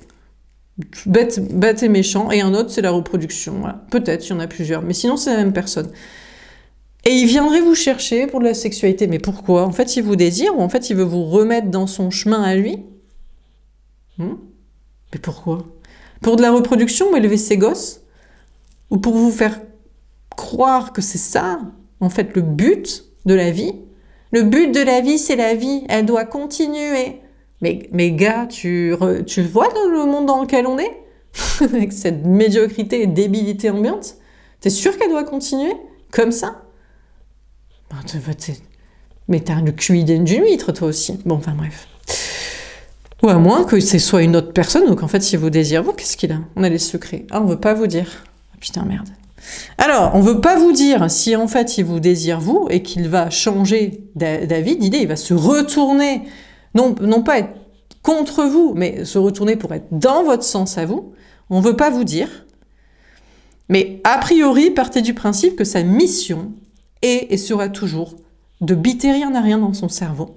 Bête et méchant. Et un autre, c'est la reproduction. Voilà. Peut-être, il y en a plusieurs. Mais sinon, c'est la même personne. Et il viendrait vous chercher pour de la sexualité. Mais pourquoi? En fait, il vous désire ou en fait, il veut vous remettre dans son chemin à lui? Mais pourquoi? Pour de la reproduction ou élever ses gosses? Ou pour vous faire croire que c'est ça, en fait, le but de la vie? Le but de la vie, c'est la vie. Elle doit continuer. Mais gars, tu vois dans le monde dans lequel on est? Avec cette médiocrité et débilité ambiante? T'es sûr qu'elle doit continuer? Comme ça? Mais t'as le QI d'une huître, toi aussi. Bon, enfin bref. Ou à moins que ce soit une autre personne, donc en fait, s'il vous désire, vous, qu'est-ce qu'il a? On a les secrets. Ah, on veut pas vous dire. Ah, putain, merde. Alors, on veut pas vous dire si en fait il vous désire vous et qu'il va changer d'avis, d'idée, il va se retourner, non pas être contre vous, mais se retourner pour être dans votre sens à vous. On veut pas vous dire. Mais a priori, partez du principe que sa mission est et sera toujours de biter rien à rien dans son cerveau,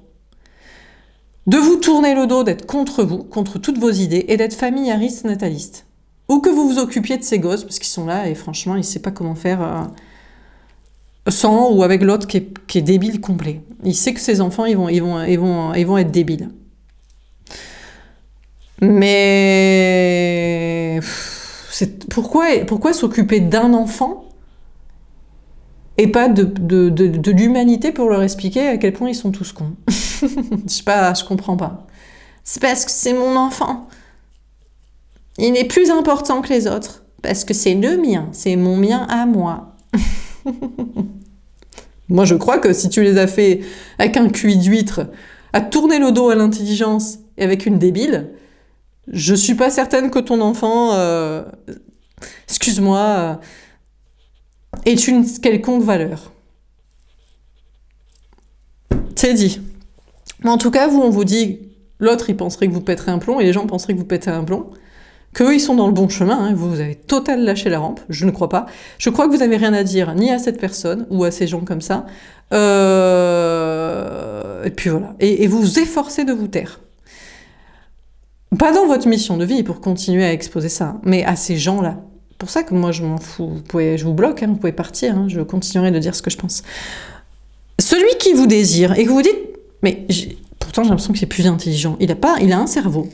de vous tourner le dos, d'être contre vous, contre toutes vos idées, et d'être familiariste nataliste. Ou que vous vous occupiez de ces gosses, parce qu'ils sont là, et franchement, il ne sait pas comment faire sans ou avec l'autre qui est débile complet. Il sait que ses enfants, ils vont être débiles. Mais pourquoi s'occuper d'un enfant et pas de l'humanité pour leur expliquer à quel point ils sont tous cons? Je sais pas, je comprends pas. C'est parce que c'est mon enfant. Il est plus important que les autres. Parce que c'est le mien. C'est mon mien à moi. Moi, je crois que si tu les as fait avec un QI d'huître, à tourner le dos à l'intelligence et avec une débile, je suis pas certaine que ton enfant, excuse-moi, est une quelconque valeur. C'est dit. Mais en tout cas, vous, on vous dit, l'autre, il penserait que vous pèterez un plomb, et les gens penseraient que vous pétez un plomb, qu'eux, ils sont dans le bon chemin, hein, vous avez total lâché la rampe, je ne crois pas. Je crois que vous n'avez rien à dire, ni à cette personne, ou à ces gens comme ça. Et puis voilà. Et vous vous efforcez de vous taire. Pas dans votre mission de vie, pour continuer à exposer ça, mais à ces gens-là. C'est pour ça que moi, je m'en fous. Je vous bloque, hein, vous pouvez partir, hein, je continuerai de dire ce que je pense. Celui qui vous désire, et que vous dites, mais pourtant j'ai l'impression qu'il est plus intelligent, il a un cerveau.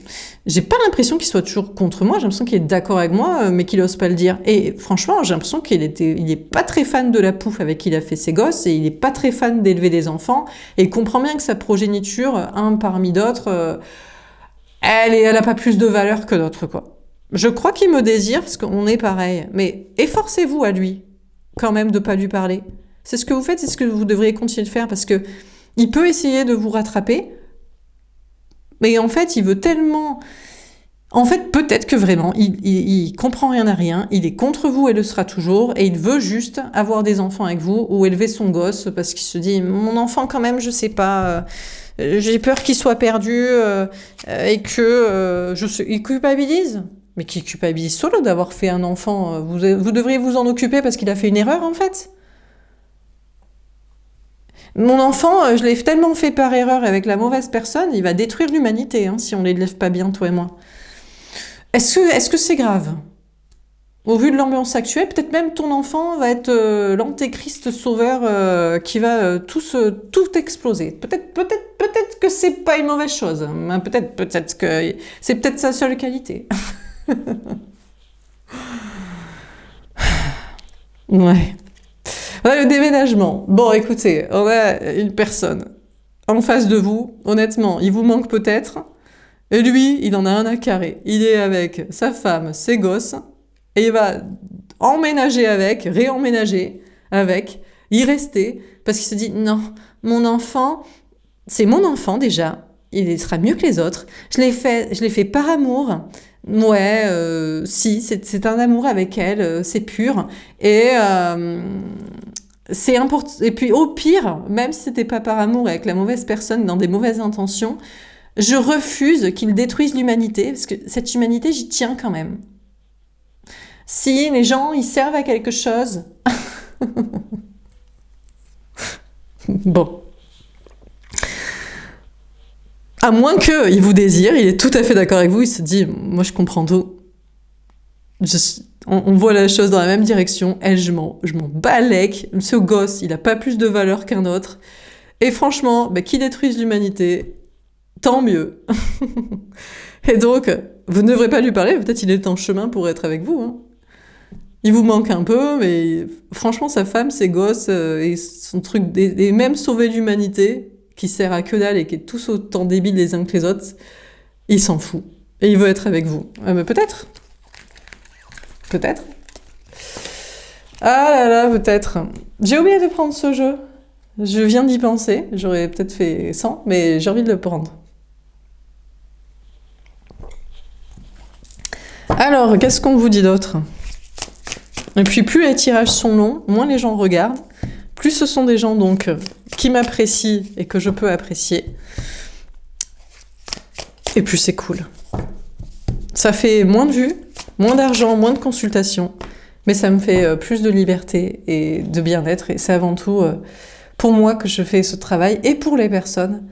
J'ai pas l'impression qu'il soit toujours contre moi, j'ai l'impression qu'il est d'accord avec moi, mais qu'il ose pas le dire. Et franchement, j'ai l'impression il est pas très fan de la pouffe avec qui il a fait ses gosses, et il est pas très fan d'élever des enfants, et il comprend bien que sa progéniture, un parmi d'autres, elle a pas plus de valeur que d'autres, quoi. Je crois qu'il me désire, parce qu'on est pareil, mais efforcez-vous à lui, quand même, de pas lui parler. C'est ce que vous faites, c'est ce que vous devriez continuer de faire, parce que il peut essayer de vous rattraper, mais en fait, il veut tellement... En fait, peut-être que vraiment, il comprend rien à rien, il est contre vous et le sera toujours, et il veut juste avoir des enfants avec vous, ou élever son gosse, parce qu'il se dit, mon enfant quand même, je sais pas, j'ai peur qu'il soit perdu, et que il culpabilise. Mais qui culpabilise solo d'avoir fait un enfant? Vous devriez vous en occuper parce qu'il a fait une erreur, en fait. Mon enfant, je l'ai tellement fait par erreur avec la mauvaise personne, il va détruire l'humanité, hein, si on ne l'élève pas bien, toi et moi. Est-ce que c'est grave? Au vu de l'ambiance actuelle, peut-être même ton enfant va être l'antéchrist sauveur qui va tout exploser. Peut-être que c'est pas une mauvaise chose. Hein. Peut-être que c'est peut-être sa seule qualité. Ouais. Voilà le déménagement. Bon, écoutez, on a une personne en face de vous. Honnêtement, il vous manque peut-être. Et lui, il en a un à carré. Il est avec sa femme, ses gosses, et il va emménager avec, réemménager avec, y rester, parce qu'il se dit, non, mon enfant, c'est mon enfant déjà, il sera mieux que les autres. Je l'ai fait par amour. Ouais, si, c'est un amour avec elle, c'est pur. Et c'est important. Et puis au pire, même si c'était pas par amour, avec la mauvaise personne, dans des mauvaises intentions, je refuse qu'il détruise l'humanité, parce que cette humanité, j'y tiens quand même. Si les gens, ils servent à quelque chose... Bon. À moins qu'il vous désire, il est tout à fait d'accord avec vous, il se dit, moi je comprends tout. On voit la chose dans la même direction, elle, je m'en balèque. Ce gosse, il a pas plus de valeur qu'un autre. Et franchement, qui détruise l'humanité, tant mieux. Et donc, vous ne devrez pas lui parler, peut-être il est en chemin pour être avec vous. Hein. Il vous manque un peu, mais franchement, sa femme, ses gosses, et son truc, et même sauver l'humanité, qui sert à que dalle et qui est tous autant débiles les uns que les autres, il s'en fout. Et il veut être avec vous. Mais peut-être. Peut-être. Ah là là, peut-être. J'ai oublié de prendre ce jeu. Je viens d'y penser. J'aurais peut-être fait 100, mais j'ai envie de le prendre. Alors, qu'est-ce qu'on vous dit d'autre ? Et puis, plus les tirages sont longs, moins les gens regardent. Plus ce sont des gens donc qui m'apprécient et que je peux apprécier. Et plus c'est cool. Ça fait moins de vues, moins d'argent, moins de consultations, mais ça me fait plus de liberté et de bien-être. Et c'est avant tout pour moi que je fais ce travail et pour les personnes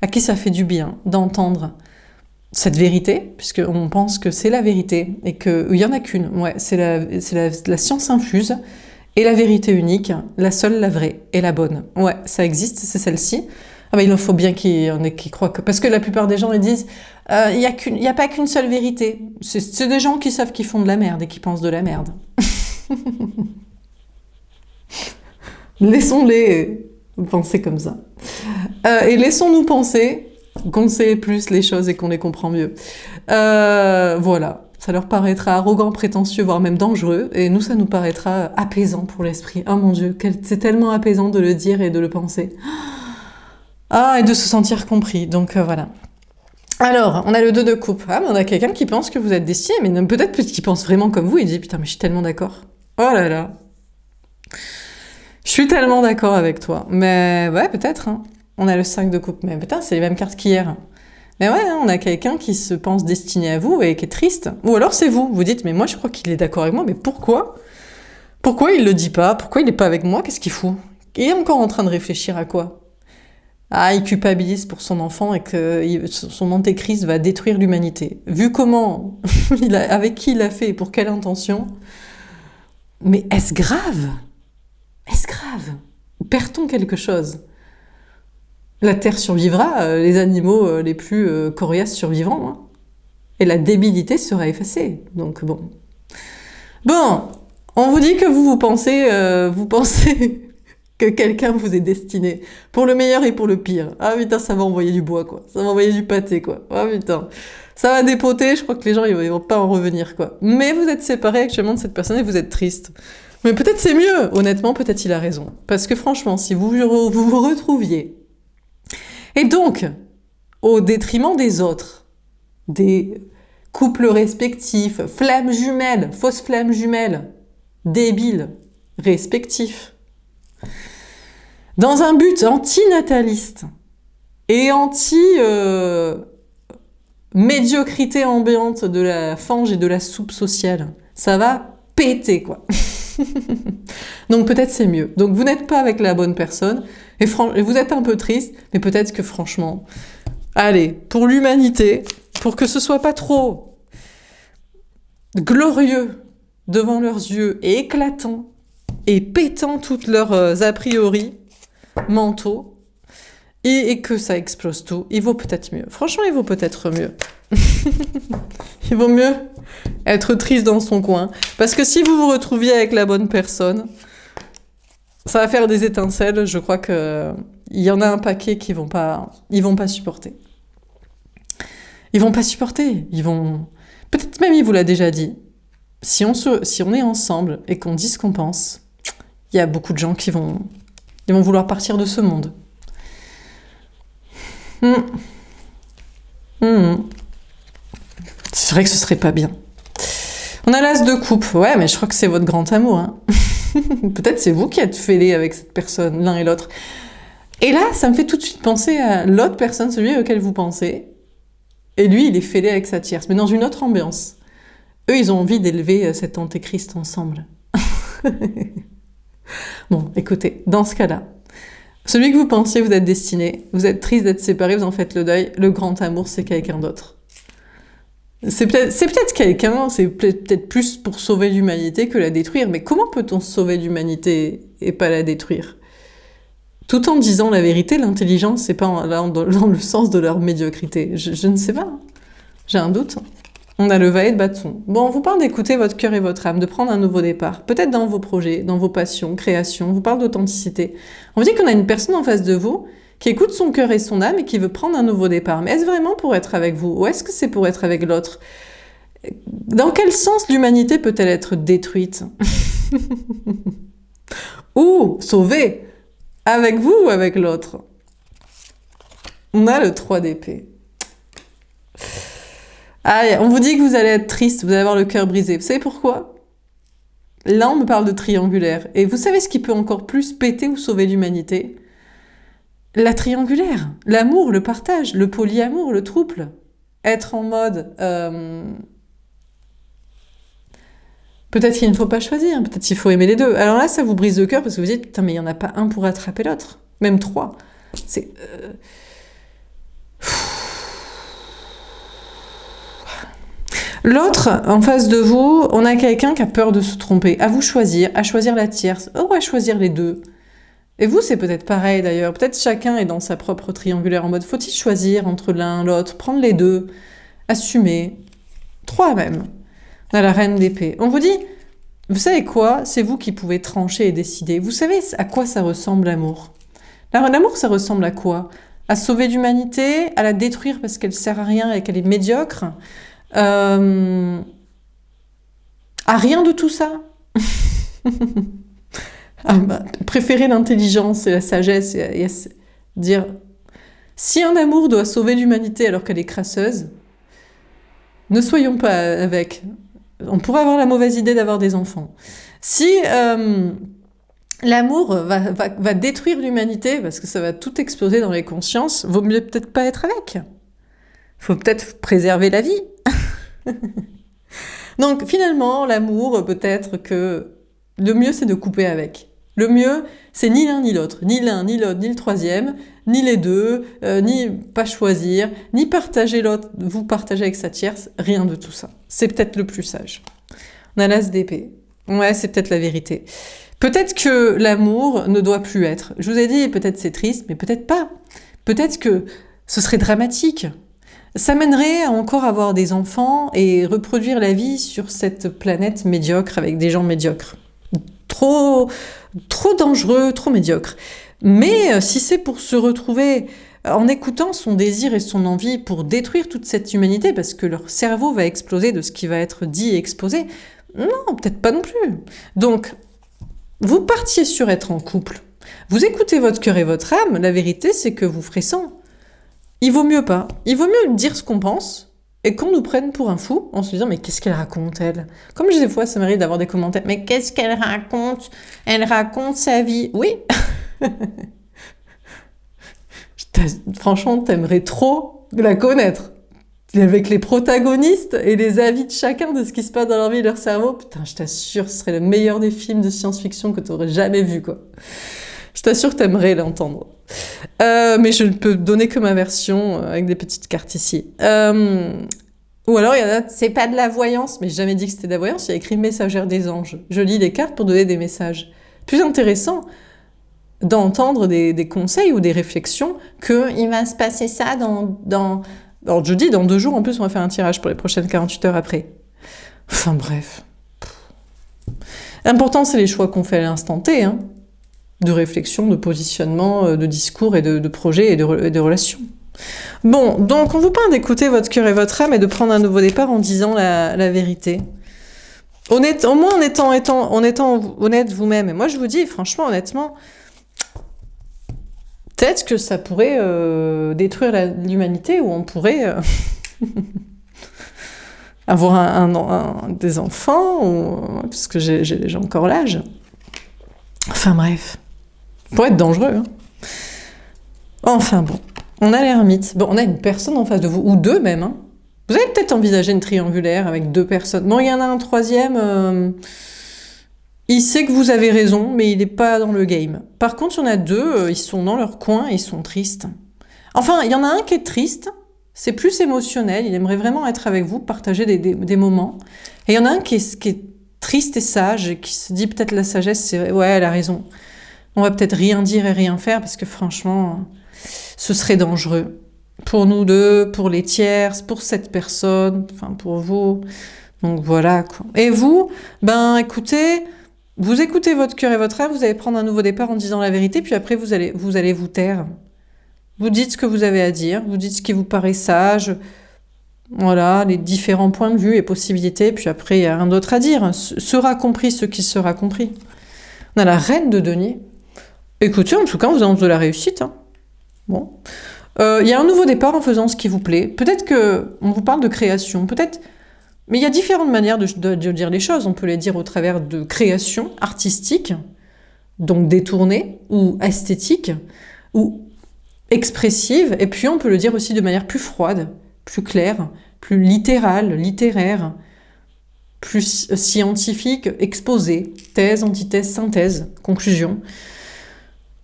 à qui ça fait du bien d'entendre cette vérité, puisqu'on pense que c'est la vérité et qu'il n'y en a qu'une. Ouais, c'est la science infuse. Et la vérité unique, la seule, la vraie et la bonne. Ouais, ça existe, c'est celle-ci. Ah il en faut bien qu'il y en ait qui croient que... Parce que la plupart des gens, ils disent il y a pas qu'une seule vérité. C'est des gens qui savent qu'ils font de la merde et qui pensent de la merde. Laissons-les penser comme ça. Et laissons-nous penser qu'on sait plus les choses et qu'on les comprend mieux. Voilà. Ça leur paraîtra arrogant, prétentieux, voire même dangereux. Et nous, ça nous paraîtra apaisant pour l'esprit. Oh mon Dieu, c'est tellement apaisant de le dire et de le penser. Ah, et de se sentir compris. Donc voilà. Alors, on a le 2 de coupe. Ah, mais on a quelqu'un qui pense que vous êtes destiné, mais peut-être qu'il pense vraiment comme vous. Il dit, putain, mais je suis tellement d'accord. Oh là là. Je suis tellement d'accord avec toi. Mais ouais, peut-être. Hein. On a le 5 de coupe. Mais putain, c'est les mêmes cartes qu'hier. Mais ouais, on a quelqu'un qui se pense destiné à vous et qui est triste. Ou alors c'est vous. Vous dites, mais moi je crois qu'il est d'accord avec moi, mais pourquoi ? Pourquoi il le dit pas ? Pourquoi il n'est pas avec moi ? Qu'est-ce qu'il fout ? Il est encore en train de réfléchir à quoi ? Ah, il culpabilise pour son enfant et que son antéchrist va détruire l'humanité. Vu comment, avec qui il l'a fait et pour quelle intention. Mais est-ce grave ? Est-ce grave ? Perd-on quelque chose ? La Terre survivra, les animaux les plus coriaces survivront. Hein. Et la débilité sera effacée. Donc bon. Bon, on vous dit que vous pensez que quelqu'un vous est destiné. Pour le meilleur et pour le pire. Ah putain, ça va envoyer du bois, quoi. Ça va envoyer du pâté, quoi. Ah putain. Ça va dépoter, je crois que les gens, ils vont pas en revenir, quoi. Mais vous êtes séparés actuellement de cette personne et vous êtes triste. Mais peut-être c'est mieux. Honnêtement, peut-être il a raison. Parce que franchement, si vous vous retrouviez... Et donc, au détriment des autres, des couples respectifs, flammes jumelles, fausses flammes jumelles, débiles, respectifs, dans un but antinataliste et anti-médiocrité ambiante de la fange et de la soupe sociale, ça va péter, quoi. Donc peut-être c'est mieux. Donc vous n'êtes pas avec la bonne personne, et vous êtes un peu triste, mais peut-être que franchement, allez, pour l'humanité, pour que ce soit pas trop glorieux devant leurs yeux, et éclatant, et pétant toutes leurs a priori mentaux, et que ça explose tout, il vaut peut-être mieux. Franchement, il vaut peut-être mieux. Il vaut mieux être triste dans son coin. Parce que si vous vous retrouviez avec la bonne personne, ça va faire des étincelles. Je crois qu'il y en a un paquet qui vont pas supporter. Ils vont pas supporter. Ils vont... Peut-être même il vous l'a déjà dit. Si on est ensemble et qu'on dit ce qu'on pense, il y a beaucoup de gens ils vont vouloir partir de ce monde. C'est vrai que ce serait pas bien. On a l'as de coupe. Ouais, mais je crois que c'est votre grand amour. Hein. Peut-être c'est vous qui êtes fêlés avec cette personne, l'un et l'autre. Et là, ça me fait tout de suite penser à l'autre personne, celui auquel vous pensez. Et lui, il est fêlé avec sa tierce, mais dans une autre ambiance. Eux, ils ont envie d'élever cet antéchrist ensemble. Bon, écoutez, dans ce cas-là, celui que vous pensiez vous êtes destiné, vous êtes triste d'être séparés, vous en faites le deuil, le grand amour, c'est quelqu'un d'autre. C'est peut-être quelqu'un, c'est peut-être plus pour sauver l'humanité que la détruire, mais comment peut-on sauver l'humanité et pas la détruire? Tout en disant la vérité, l'intelligence, c'est pas dans le sens de leur médiocrité. Je ne sais pas. J'ai un doute. On a le valet de bâton. Bon, on vous parle d'écouter votre cœur et votre âme, de prendre un nouveau départ. Peut-être dans vos projets, dans vos passions, créations. On vous parle d'authenticité. On vous dit qu'on a une personne en face de vous qui écoute son cœur et son âme et qui veut prendre un nouveau départ. Mais est-ce vraiment pour être avec vous? Ou est-ce que c'est pour être avec l'autre? Dans quel sens l'humanité peut-elle être détruite? Ou sauvée? Avec vous ou avec l'autre? On a le 3 d'épée. Ah, on vous dit que vous allez être triste, vous allez avoir le cœur brisé. Vous savez pourquoi? Là, on me parle de triangulaire. Et vous savez ce qui peut encore plus péter ou sauver l'humanité? La triangulaire. L'amour, le partage, le polyamour, le trouble. Être en mode... Peut-être qu'il ne faut pas choisir, peut-être qu'il faut aimer les deux. Alors là, ça vous brise le cœur parce que vous dites, putain, mais il n'y en a pas un pour attraper l'autre. Même 3. C'est... L'autre, en face de vous, on a quelqu'un qui a peur de se tromper. À vous choisir, à choisir la tierce, ou à choisir les deux. Et vous, c'est peut-être pareil d'ailleurs. Peut-être chacun est dans sa propre triangulaire en mode, faut-il choisir entre l'un et l'autre, prendre les deux, assumer. 3 même. On a la reine d'épée. On vous dit, vous savez quoi? C'est vous qui pouvez trancher et décider. Vous savez à quoi ça ressemble l'amour? L'amour, ça ressemble à quoi? À sauver l'humanité, à la détruire parce qu'elle sert à rien et qu'elle est médiocre, à rien de tout ça. Préférer l'intelligence et la sagesse et dire si un amour doit sauver l'humanité alors qu'elle est crasseuse, ne soyons pas avec. On pourrait avoir la mauvaise idée d'avoir des enfants. Si l'amour va détruire l'humanité parce que ça va tout exploser dans les consciences, vaut mieux peut-être pas être avec. Faut peut-être préserver la vie. Donc finalement, l'amour, peut-être que le mieux c'est de couper avec. Le mieux, c'est ni l'un ni l'autre, ni l'un, ni l'autre, ni le troisième, ni les deux, ni pas choisir, ni partager l'autre, vous partagez avec sa tierce, rien de tout ça. C'est peut-être le plus sage. On a l'as d'épée. Ouais, c'est peut-être la vérité. Peut-être que l'amour ne doit plus être. Je vous ai dit, peut-être c'est triste, mais peut-être pas. Peut-être que ce serait dramatique. Ça mènerait à encore avoir des enfants et reproduire la vie sur cette planète médiocre avec des gens médiocres. Trop dangereux, trop médiocre. Mais si c'est pour se retrouver en écoutant son désir et son envie pour détruire toute cette humanité, parce que leur cerveau va exploser de ce qui va être dit et exposé, non, peut-être pas non plus. Donc, vous partiez sur être en couple. Vous écoutez votre cœur et votre âme, la vérité c'est que vous ferez sans. Il vaut mieux pas. Il vaut mieux dire ce qu'on pense et qu'on nous prenne pour un fou en se disant mais qu'est-ce qu'elle raconte elle? Comme des fois ça m'arrive d'avoir des commentaires mais qu'est-ce qu'elle raconte? Elle raconte sa vie. Oui. Franchement, t'aimerais trop la connaître. Avec les protagonistes et les avis de chacun de ce qui se passe dans leur vie et leur cerveau. Putain, je t'assure, ce serait le meilleur des films de science-fiction que t'aurais jamais vu, quoi. Je t'assure que t'aimerais l'entendre. Mais je ne peux donner que ma version avec des petites cartes ici. Ou alors, il y en a, c'est pas de la voyance, mais j'ai jamais dit que c'était de la voyance, il y a écrit messagère des anges. Je lis les cartes pour donner des messages. Plus intéressant d'entendre des conseils ou des réflexions que il va se passer ça alors je dis dans 2 jours, en plus on va faire un tirage pour les prochaines 48 heures après. Enfin bref. L'important c'est les choix qu'on fait à l'instant T, hein. De réflexion, de positionnement, de discours et de projets et de relations. Bon, donc on vous parle d'écouter votre cœur et votre âme et de prendre un nouveau départ en disant la vérité. Au moins en étant honnête vous-même. Et moi, je vous dis, franchement, honnêtement, peut-être que ça pourrait détruire l'humanité ou on pourrait avoir des enfants, parce que j'ai encore l'âge. Enfin bref, ça pourrait être dangereux. Hein. Enfin bon, on a l'ermite. Bon, on a une personne en face de vous, ou deux même. Hein. Vous avez peut-être envisagé une triangulaire avec deux personnes. Bon, il y en a un troisième... il sait que vous avez raison, mais il n'est pas dans le game. Par contre, il y en a deux, ils sont dans leur coin et ils sont tristes. Enfin, il y en a un qui est triste, c'est plus émotionnel, il aimerait vraiment être avec vous, partager des moments. Et il y en a un qui est triste et sage, et qui se dit peut-être la sagesse, c'est ouais, elle a raison. On va peut-être rien dire et rien faire, parce que franchement, ce serait dangereux. Pour nous deux, pour les tierces, pour cette personne, enfin pour vous. Donc voilà, quoi. Et vous, ben écoutez... Vous écoutez votre cœur et votre âme, vous allez prendre un nouveau départ en disant la vérité, puis après vous allez vous taire. Vous dites ce que vous avez à dire, vous dites ce qui vous paraît sage, voilà, les différents points de vue et possibilités, puis après il n'y a rien d'autre à dire. Sera compris ce qui sera compris. On a la reine de denier. Écoutez, en tout cas, on vous annonce de la réussite. Hein. Bon. Il y a un nouveau départ en faisant ce qui vous plaît. Peut-être qu'on vous parle de création, peut-être... Mais il y a différentes manières de dire les choses. On peut les dire au travers de créations artistiques, donc détournées, ou esthétiques, ou expressives. Et puis on peut le dire aussi de manière plus froide, plus claire, plus littérale, littéraire, plus scientifique, exposée, thèse, antithèse, synthèse, conclusion.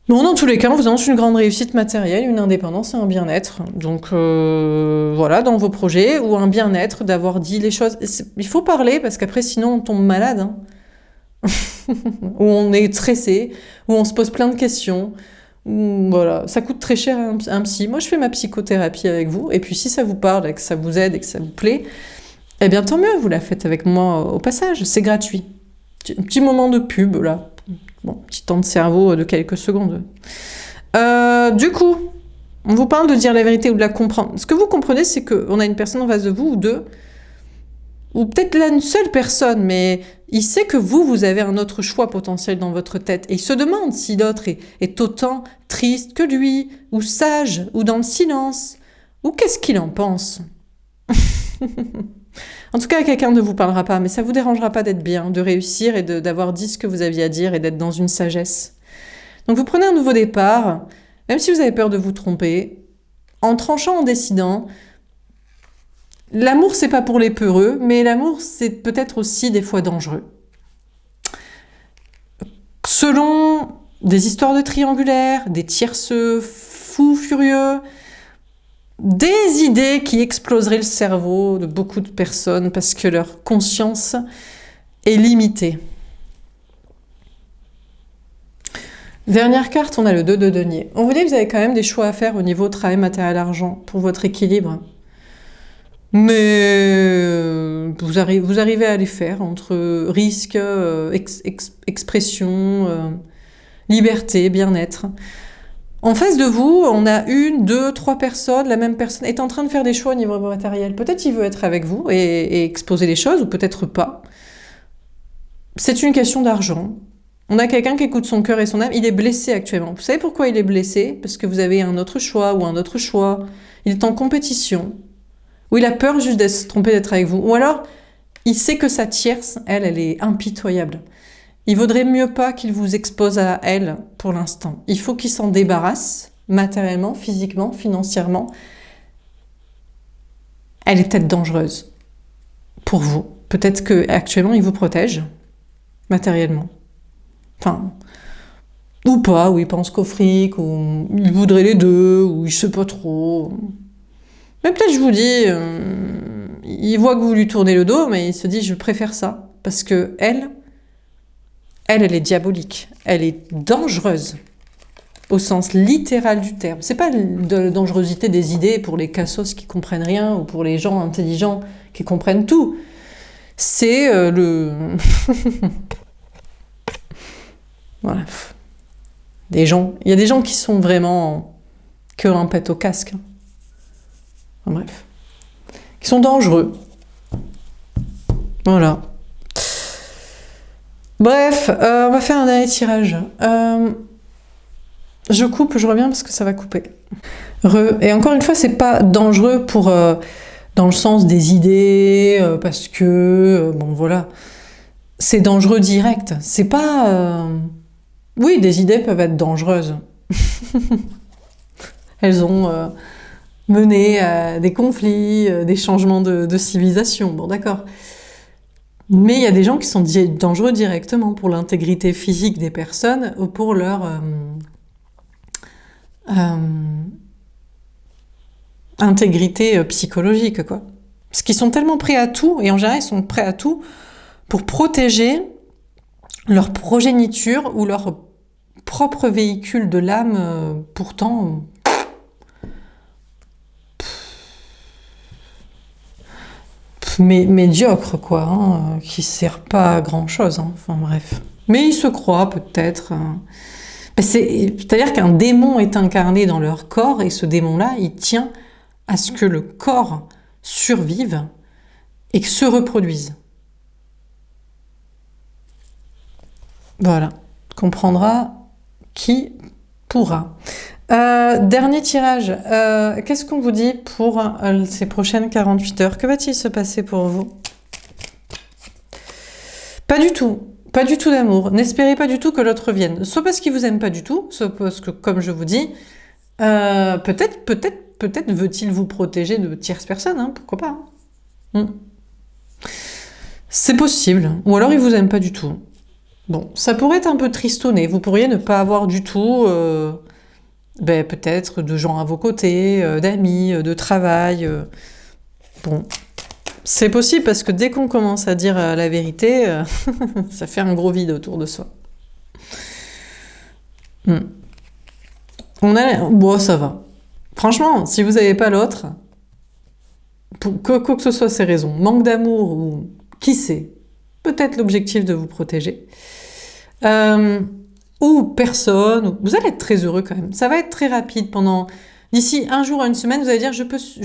Bon, dans tous les cas, on vous annonce une grande réussite matérielle, une indépendance et un bien-être. Donc voilà, dans vos projets, ou un bien-être d'avoir dit les choses. Il faut parler, parce qu'après, sinon, on tombe malade. Hein. Ou on est stressé, ou on se pose plein de questions. Ou, voilà, ça coûte très cher un psy. Moi, je fais ma psychothérapie avec vous. Et puis, si ça vous parle, et que ça vous aide, et que ça vous plaît, eh bien, tant mieux, vous la faites avec moi au passage. C'est gratuit. Un petit moment de pub, là. Bon, petit temps de cerveau de quelques secondes. Du coup, on vous parle de dire la vérité ou de la comprendre. Ce que vous comprenez, c'est qu'on a une personne en face de vous, ou deux, ou peut-être là une seule personne, mais il sait que vous avez un autre choix potentiel dans votre tête. Et il se demande si l'autre est autant triste que lui, ou sage, ou dans le silence, ou qu'est-ce qu'il en pense. En tout cas, quelqu'un ne vous parlera pas, mais ça vous dérangera pas d'être bien, de réussir et d'avoir dit ce que vous aviez à dire et d'être dans une sagesse. Donc vous prenez un nouveau départ, même si vous avez peur de vous tromper, en tranchant, en décidant. L'amour, c'est pas pour les peureux, mais l'amour, c'est peut-être aussi des fois dangereux. Selon des histoires de triangulaires, des tierceux fous furieux, des idées qui exploseraient le cerveau de beaucoup de personnes parce que leur conscience est limitée. Dernière carte, on a le 2 de denier. On vous dit que vous avez quand même des choix à faire au niveau travail, matériel, argent pour votre équilibre. Mais vous arrivez à les faire entre risque, expression, liberté, bien-être. En face de vous, on a 1, 2, 3 personnes, la même personne est en train de faire des choix au niveau matériel. Peut-être il veut être avec vous et exposer les choses, ou peut-être pas. C'est une question d'argent. On a quelqu'un qui écoute son cœur et son âme, il est blessé actuellement. Vous savez pourquoi il est blessé? Parce que vous avez un autre choix ou un autre choix. Il est en compétition. Ou il a peur juste d'être se tromper d'être avec vous. Ou alors, il sait que sa tierce, elle est impitoyable. Il vaudrait mieux pas qu'il vous expose à elle pour l'instant. Il faut qu'il s'en débarrasse, matériellement, physiquement, financièrement. Elle est peut-être dangereuse pour vous. Peut-être qu'actuellement, il vous protège, matériellement. Enfin, ou pas, ou il pense qu'au fric, ou il voudrait les deux, ou il sait pas trop. Mais peut-être, je vous dis, il voit que vous lui tournez le dos, mais il se dit, je préfère ça. Parce que elle est diabolique. Elle est dangereuse. Au sens littéral du terme. C'est pas de la dangerosité des idées pour les cassos qui comprennent rien, ou pour les gens intelligents qui comprennent tout. C'est voilà. Il y a des gens qui sont vraiment que un pet au casque. Enfin, bref. Qui sont dangereux. Voilà. Bref, on va faire un dernier tirage. Je coupe, je reviens parce que ça va couper. Et encore une fois, c'est pas dangereux pour dans le sens des idées, parce que bon voilà, c'est dangereux direct. C'est pas. Oui, des idées peuvent être dangereuses. Elles ont mené à des conflits, des changements de civilisation. Bon, d'accord. Mais il y a des gens qui sont dangereux directement pour l'intégrité physique des personnes ou pour leur intégrité psychologique, quoi. Parce qu'ils sont tellement prêts à tout, et en général, ils sont prêts à tout pour protéger leur progéniture ou leur propre véhicule de l'âme, pourtant... médiocre, quoi, hein, qui sert pas à grand-chose, hein. Enfin bref. Mais ils se croient, peut-être... c'est-à-dire qu'un démon est incarné dans leur corps, et ce démon-là, il tient à ce que le corps survive et que se reproduise. Voilà. Comprendra qui pourra. Dernier tirage. Qu'est-ce qu'on vous dit pour ces prochaines 48 heures? Que va-t-il se passer pour vous? Pas du tout. Pas du tout d'amour. N'espérez pas du tout que l'autre vienne. Soit parce qu'il vous aime pas du tout, soit parce que, comme je vous dis, peut-être veut-il vous protéger de tierces personnes, hein, pourquoi pas, hein. C'est possible. Ou alors il vous aime pas du tout. Bon, ça pourrait être un peu tristonné. Vous pourriez ne pas avoir du tout, peut-être de gens à vos côtés, d'amis, de travail. Bon, c'est possible parce que dès qu'on commence à dire la vérité, ça fait un gros vide autour de soi. Bon, ça va. Franchement, si vous n'avez pas l'autre, pour quoi que ce soit ces raisons, manque d'amour ou qui sait, peut-être l'objectif de vous protéger, ou personne, vous allez être très heureux quand même. Ça va être très rapide d'ici un jour à une semaine, vous allez dire je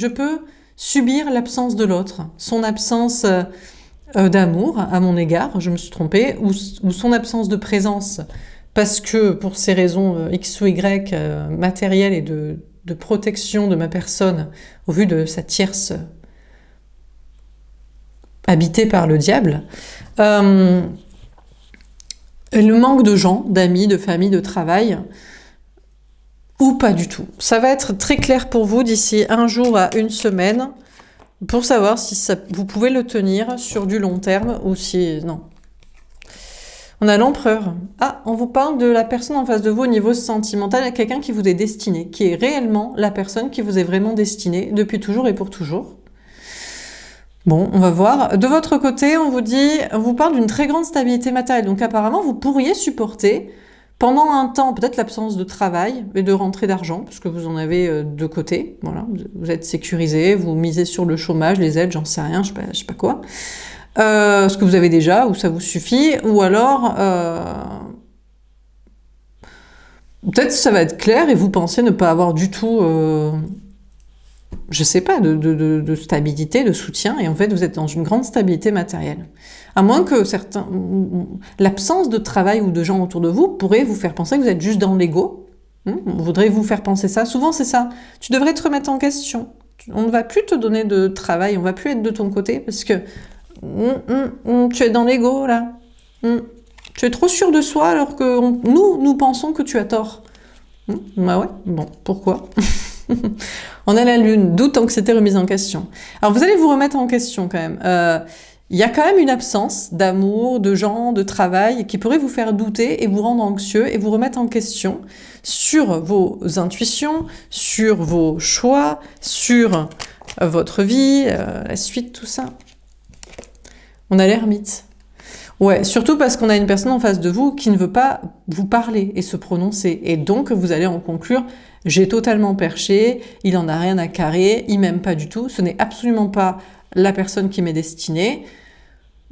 peux subir l'absence de l'autre, son absence d'amour à mon égard, je me suis trompée, ou son absence de présence, parce que pour ces raisons X ou Y matérielles et de protection de ma personne, au vu de sa tierce habitée par le diable, le manque de gens, d'amis, de famille, de travail, ou pas du tout. Ça va être très clair pour vous d'ici un jour à une semaine, pour savoir si vous pouvez le tenir sur du long terme ou si non. On a l'empereur. Ah, on vous parle de la personne en face de vous au niveau sentimental, quelqu'un qui vous est destiné, qui est réellement la personne qui vous est vraiment destinée depuis toujours et pour toujours. Bon, on va voir. De votre côté, on vous parle d'une très grande stabilité matérielle. Donc apparemment, vous pourriez supporter pendant un temps peut-être l'absence de travail et de rentrée d'argent, parce que vous en avez de côté. Voilà, vous êtes sécurisé, vous misez sur le chômage, les aides, j'en sais rien, je sais pas quoi. Ce que vous avez déjà, ou ça vous suffit, ou alors peut-être ça va être clair et vous pensez ne pas avoir du tout, je sais pas, de stabilité, de soutien, et en fait vous êtes dans une grande stabilité matérielle. À moins que l'absence de travail ou de gens autour de vous pourrait vous faire penser que vous êtes juste dans l'ego. On voudrait vous faire penser ça. Souvent c'est ça. Tu devrais te remettre en question. On ne va plus te donner de travail, on va plus être de ton côté parce que tu es dans l'ego là. Tu es trop sûr de soi alors que nous pensons que tu as tort. Bah ouais, bon, pourquoi? On a la lune, doute, anxiété, remise en question. Alors vous allez vous remettre en question quand même. Il y a quand même une absence d'amour, de gens, de travail qui pourrait vous faire douter et vous rendre anxieux et vous remettre en question sur vos intuitions, sur vos choix, sur votre vie, la suite, tout ça. On a l'ermite. Ouais, surtout parce qu'on a une personne en face de vous qui ne veut pas vous parler et se prononcer. Et donc, vous allez en conclure, j'ai totalement perché, il en a rien à carrer, il m'aime pas du tout, ce n'est absolument pas la personne qui m'est destinée,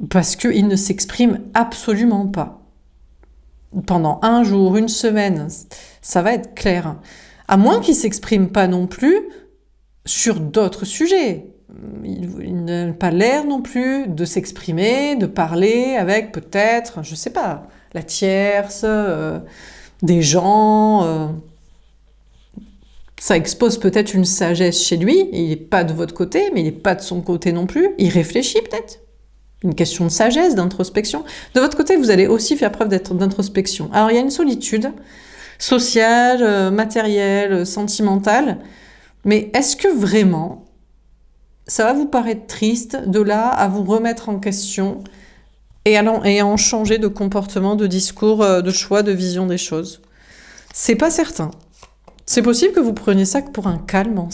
parce qu'il ne s'exprime absolument pas. Pendant un jour, une semaine, ça va être clair. À moins qu'il s'exprime pas non plus, sur d'autres sujets. Il n'a pas l'air non plus de s'exprimer, de parler avec peut-être, je sais pas, la tierce, des gens. Ça expose peut-être une sagesse chez lui. Il n'est pas de votre côté, mais il n'est pas de son côté non plus. Il réfléchit peut-être. Une question de sagesse, d'introspection. De votre côté, vous allez aussi faire preuve d'introspection. Alors, il y a une solitude sociale, matérielle, sentimentale. Mais est-ce que vraiment, ça va vous paraître triste de là à vous remettre en question et à en changer de comportement, de discours, de choix, de vision des choses? C'est pas certain. C'est possible que vous preniez ça pour un calme,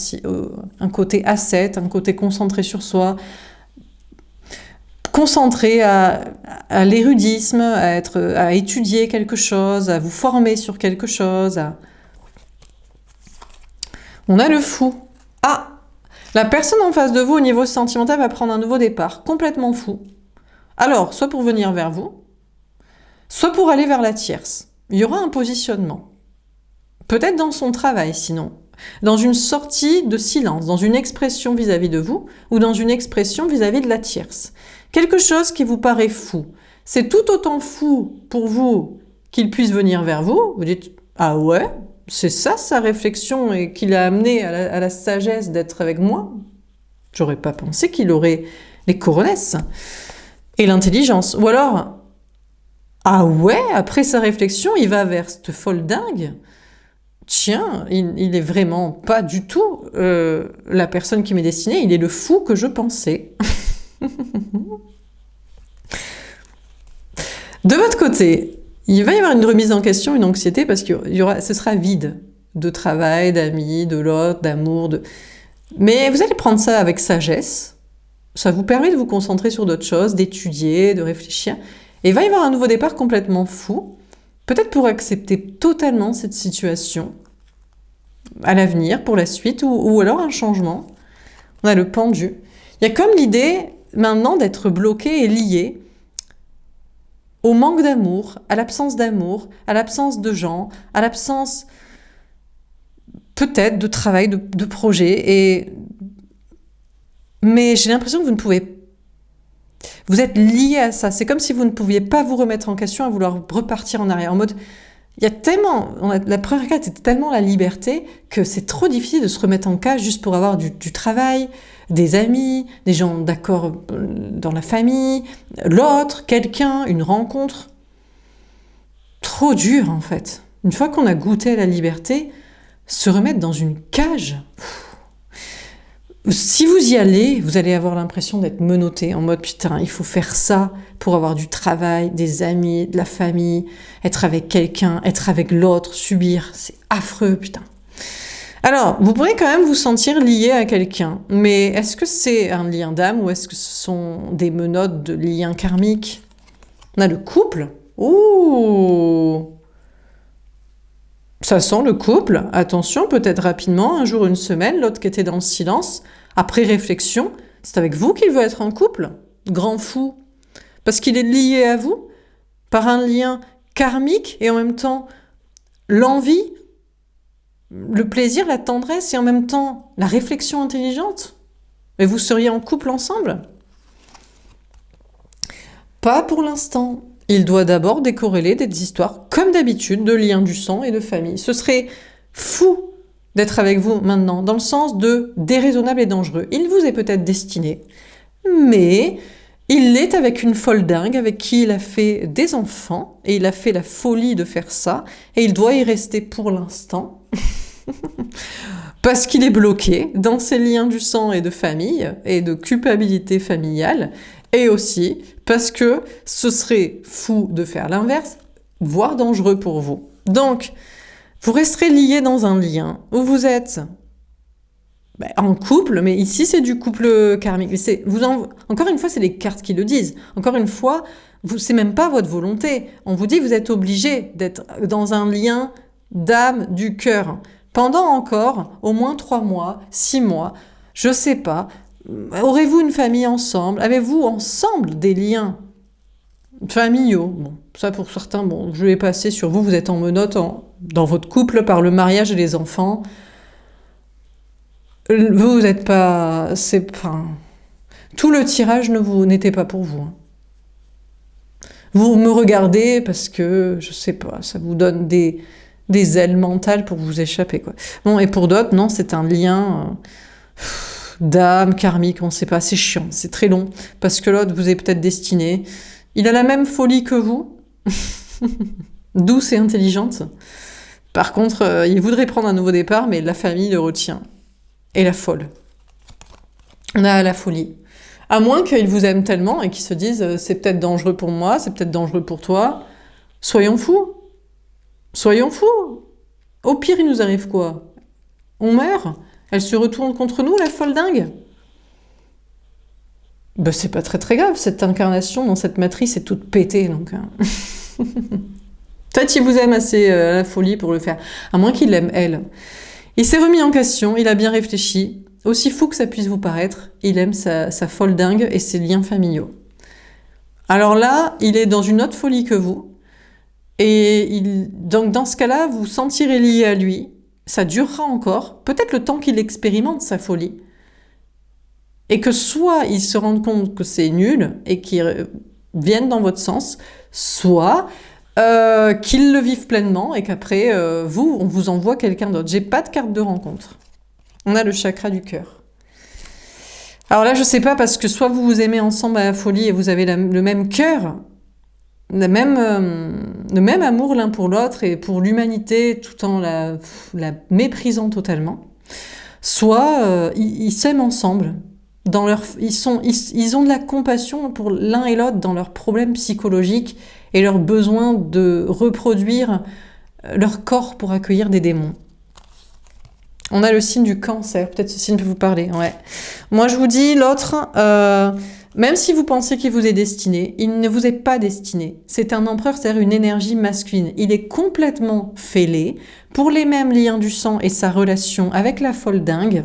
un côté ascète, un côté concentré sur soi, concentré à l'érudisme, à étudier quelque chose, à vous former sur quelque chose. On a le fou. Ah, la personne en face de vous au niveau sentimental va prendre un nouveau départ, complètement fou. Alors, soit pour venir vers vous, soit pour aller vers la tierce. Il y aura un positionnement. Peut-être dans son travail, sinon. Dans une sortie de silence, dans une expression vis-à-vis de vous, ou dans une expression vis-à-vis de la tierce. Quelque chose qui vous paraît fou. C'est tout autant fou pour vous qu'il puisse venir vers vous. Vous dites, ah ouais, c'est ça sa réflexion et qui l'a amené à la sagesse d'être avec moi. J'aurais pas pensé qu'il aurait les coronesses et l'intelligence. Ou alors, ah ouais, après sa réflexion, il va vers cette folle dingue. Tiens, il est vraiment pas du tout la personne qui m'est destinée, il est le fou que je pensais. De votre côté, il va y avoir une remise en question, une anxiété, parce que ce sera vide de travail, d'amis, de l'autre, d'amour. Mais vous allez prendre ça avec sagesse. Ça vous permet de vous concentrer sur d'autres choses, d'étudier, de réfléchir. Et il va y avoir un nouveau départ complètement fou, peut-être pour accepter totalement cette situation à l'avenir, pour la suite, ou alors un changement. On a le pendu. Il y a comme l'idée maintenant d'être bloqué et lié au manque d'amour, à l'absence de gens, à l'absence peut-être de travail, de projet. Mais j'ai l'impression que vous ne pouvez... Vous êtes lié à ça. C'est comme si vous ne pouviez pas vous remettre en question à vouloir repartir en arrière. En mode, il y a tellement... La première carte était tellement la liberté que c'est trop difficile de se remettre en cage juste pour avoir du travail, des amis, des gens d'accord dans la famille, l'autre, quelqu'un, une rencontre. Trop dur en fait. Une fois qu'on a goûté à la liberté, se remettre dans une cage... Si vous y allez, vous allez avoir l'impression d'être menotté en mode putain, il faut faire ça pour avoir du travail, des amis, de la famille, être avec quelqu'un, être avec l'autre, subir, c'est affreux putain. Alors, vous pourrez quand même vous sentir lié à quelqu'un, mais est-ce que c'est un lien d'âme ou est-ce que ce sont des menottes de liens karmiques? On a le couple. Ouh! Ça sent le couple, attention, peut-être rapidement, un jour, une semaine, l'autre qui était dans le silence, après réflexion, c'est avec vous qu'il veut être en couple, grand fou, parce qu'il est lié à vous, par un lien karmique, et en même temps, l'envie, le plaisir, la tendresse, et en même temps, la réflexion intelligente. Et vous seriez en couple ensemble? Pas pour l'instant. Il doit d'abord décorréler des histoires, comme d'habitude, de liens du sang et de famille. Ce serait fou d'être avec vous maintenant, dans le sens de déraisonnable et dangereux. Il vous est peut-être destiné, mais il l'est avec une folle dingue avec qui il a fait des enfants, et il a fait la folie de faire ça, et il doit y rester pour l'instant, parce qu'il est bloqué dans ses liens du sang et de famille, et de culpabilité familiale, et aussi parce que ce serait fou de faire l'inverse, voire dangereux pour vous. Donc, vous resterez lié dans un lien où vous êtes en couple, mais ici c'est du couple karmique. Encore une fois, c'est les cartes qui le disent. Encore une fois, c'est même pas votre volonté. On vous dit que vous êtes obligé d'être dans un lien d'âme du cœur pendant encore au moins 3 mois, 6 mois, je sais pas. Aurez-vous une famille ensemble? Avez-vous ensemble des liens familiaux? Bon, ça pour certains, bon, je vais passer sur vous, vous êtes en menottes dans votre couple par le mariage et les enfants. Vous n'êtes pas... Enfin, tout le tirage n'était pas pour vous. Hein. Vous me regardez parce que, je sais pas, ça vous donne des ailes mentales pour vous échapper, quoi. Bon, et pour d'autres, non, c'est un lien d'âme, karmique, on sait pas, c'est chiant, c'est très long, parce que l'autre vous est peut-être destiné. Il a la même folie que vous, douce et intelligente. Par contre, il voudrait prendre un nouveau départ, mais la famille le retient. Et la folle. On a la folie. À moins qu'il vous aime tellement et qu'il se dise c'est peut-être dangereux pour moi, c'est peut-être dangereux pour toi. Soyons fous. Soyons fous. Au pire, il nous arrive quoi? On meurt? Elle se retourne contre nous, la folle dingue? Ben, c'est pas très très grave, cette incarnation dans cette matrice est toute pétée, donc... Peut-être qu'il vous aime assez à la folie pour le faire. À moins qu'il l'aime, elle. Il s'est remis en question, il a bien réfléchi. Aussi fou que ça puisse vous paraître, il aime sa folle dingue et ses liens familiaux. Alors là, il est dans une autre folie que vous. Et donc dans ce cas-là, vous vous sentirez lié à lui. Ça durera encore, peut-être le temps qu'il expérimente sa folie. Et que soit il se rende compte que c'est nul et qu'il vienne dans votre sens, soit qu'ils le vivent pleinement et qu'après, on vous envoie quelqu'un d'autre. J'ai pas de carte de rencontre. On a le chakra du cœur. Alors là, je sais pas, parce que soit vous vous aimez ensemble à la folie et vous avez le même cœur, le même amour l'un pour l'autre et pour l'humanité tout en la méprisant totalement, soit ils s'aiment ensemble. Ils ont de la compassion pour l'un et l'autre dans leurs problèmes psychologiques et leur besoin de reproduire leur corps pour accueillir des démons. On a le signe du cancer, peut-être ce signe peut vous parler. Ouais. Moi je vous dis, l'autre, même si vous pensez qu'il vous est destiné, il ne vous est pas destiné. C'est un empereur, c'est-à-dire une énergie masculine. Il est complètement fêlé pour les mêmes liens du sang et sa relation avec la folle dingue.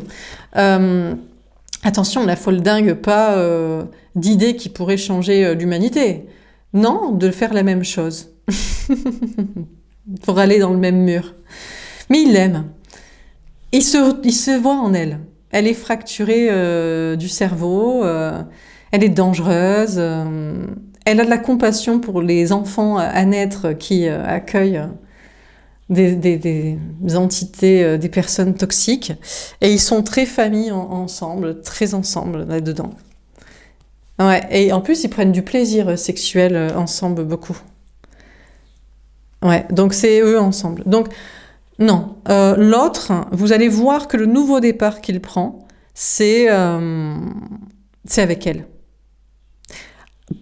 Attention, la folle dingue, pas d'idées qui pourraient changer l'humanité. Non, de faire la même chose. Pour aller dans le même mur. Mais il l'aime. Il se voit en elle. Elle est fracturée du cerveau, elle est dangereuse, elle a de la compassion pour les enfants à naître qui accueillent des entités, des personnes toxiques. Et ils sont très famille ensemble, très ensemble là-dedans. Ouais, et en plus, ils prennent du plaisir sexuel ensemble beaucoup. Ouais, donc c'est eux ensemble. Donc, non. L'autre, vous allez voir que le nouveau départ qu'il prend, c'est avec elle.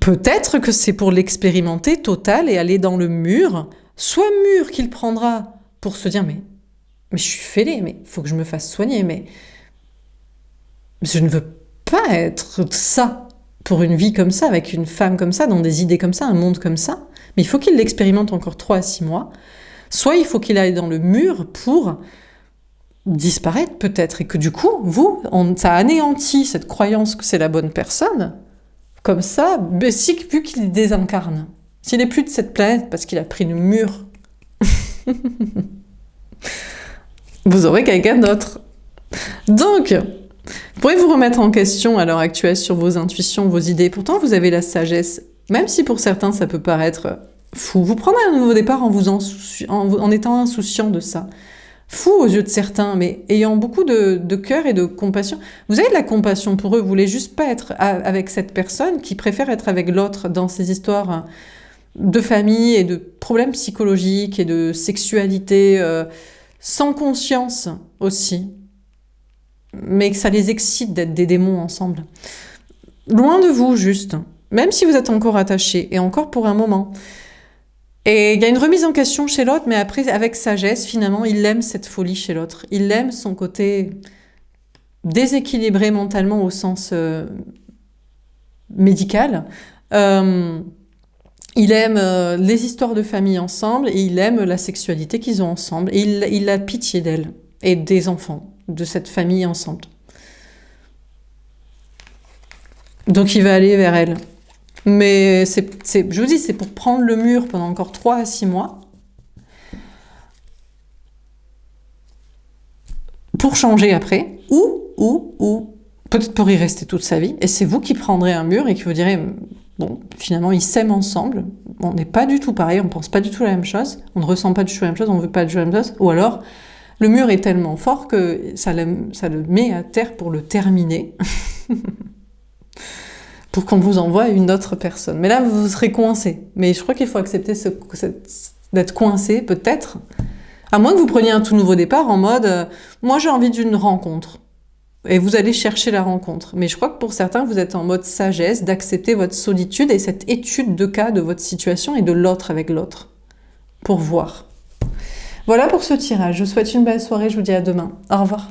Peut-être que c'est pour l'expérimenter total et aller dans le mur, soit mur qu'il prendra pour se dire mais je suis fêlé, mais il faut que je me fasse soigner, mais je ne veux pas être ça pour une vie comme ça, avec une femme comme ça, dans des idées comme ça, un monde comme ça. Mais il faut qu'il l'expérimente encore 3 à 6 mois. Soit il faut qu'il aille dans le mur pour disparaître peut-être, et que du coup, ça anéantit cette croyance que c'est la bonne personne. Comme ça, vu qu'il désincarne, s'il n'est plus de cette planète parce qu'il a pris le mur, vous aurez quelqu'un d'autre. Donc, vous pourrez vous remettre en question à l'heure actuelle sur vos intuitions, vos idées. Pourtant, vous avez la sagesse, même si pour certains ça peut paraître fou. Vous prendrez un nouveau départ en étant insouciant de ça. Fou aux yeux de certains, mais ayant beaucoup de cœur et de compassion. Vous avez de la compassion pour eux, vous voulez juste pas être avec cette personne qui préfère être avec l'autre dans ces histoires de famille et de problèmes psychologiques et de sexualité sans conscience aussi. Mais que ça les excite d'être des démons ensemble. Loin de vous, juste. Même si vous êtes encore attachés, et encore pour un moment. Et il y a une remise en question chez l'autre, mais après, avec sagesse, finalement, il aime cette folie chez l'autre. Il aime son côté déséquilibré mentalement au sens médical. Il aime les histoires de famille ensemble, et il aime la sexualité qu'ils ont ensemble. Et il a pitié d'elle, et des enfants, de cette famille ensemble. Donc il va aller vers elle. Mais je vous dis, c'est pour prendre le mur pendant encore 3 à 6 mois. Pour changer après. ou peut-être pour y rester toute sa vie, et c'est vous qui prendrez un mur et qui vous direz, bon, finalement, ils s'aiment ensemble, on n'est pas du tout pareil, on pense pas du tout la même chose, on ne ressent pas du tout la même chose, on veut pas du tout la même chose, ou alors, le mur est tellement fort que ça le met à terre pour le terminer, pour qu'on vous envoie une autre personne. Mais là, vous serez coincé. Mais je crois qu'il faut accepter d'être coincé, peut-être, à moins que vous preniez un tout nouveau départ en mode moi j'ai envie d'une rencontre. Et vous allez chercher la rencontre. Mais je crois que pour certains, vous êtes en mode sagesse, d'accepter votre solitude et cette étude de cas de votre situation et de l'autre avec l'autre. Pour voir. Voilà pour ce tirage. Je vous souhaite une belle soirée. Je vous dis à demain. Au revoir.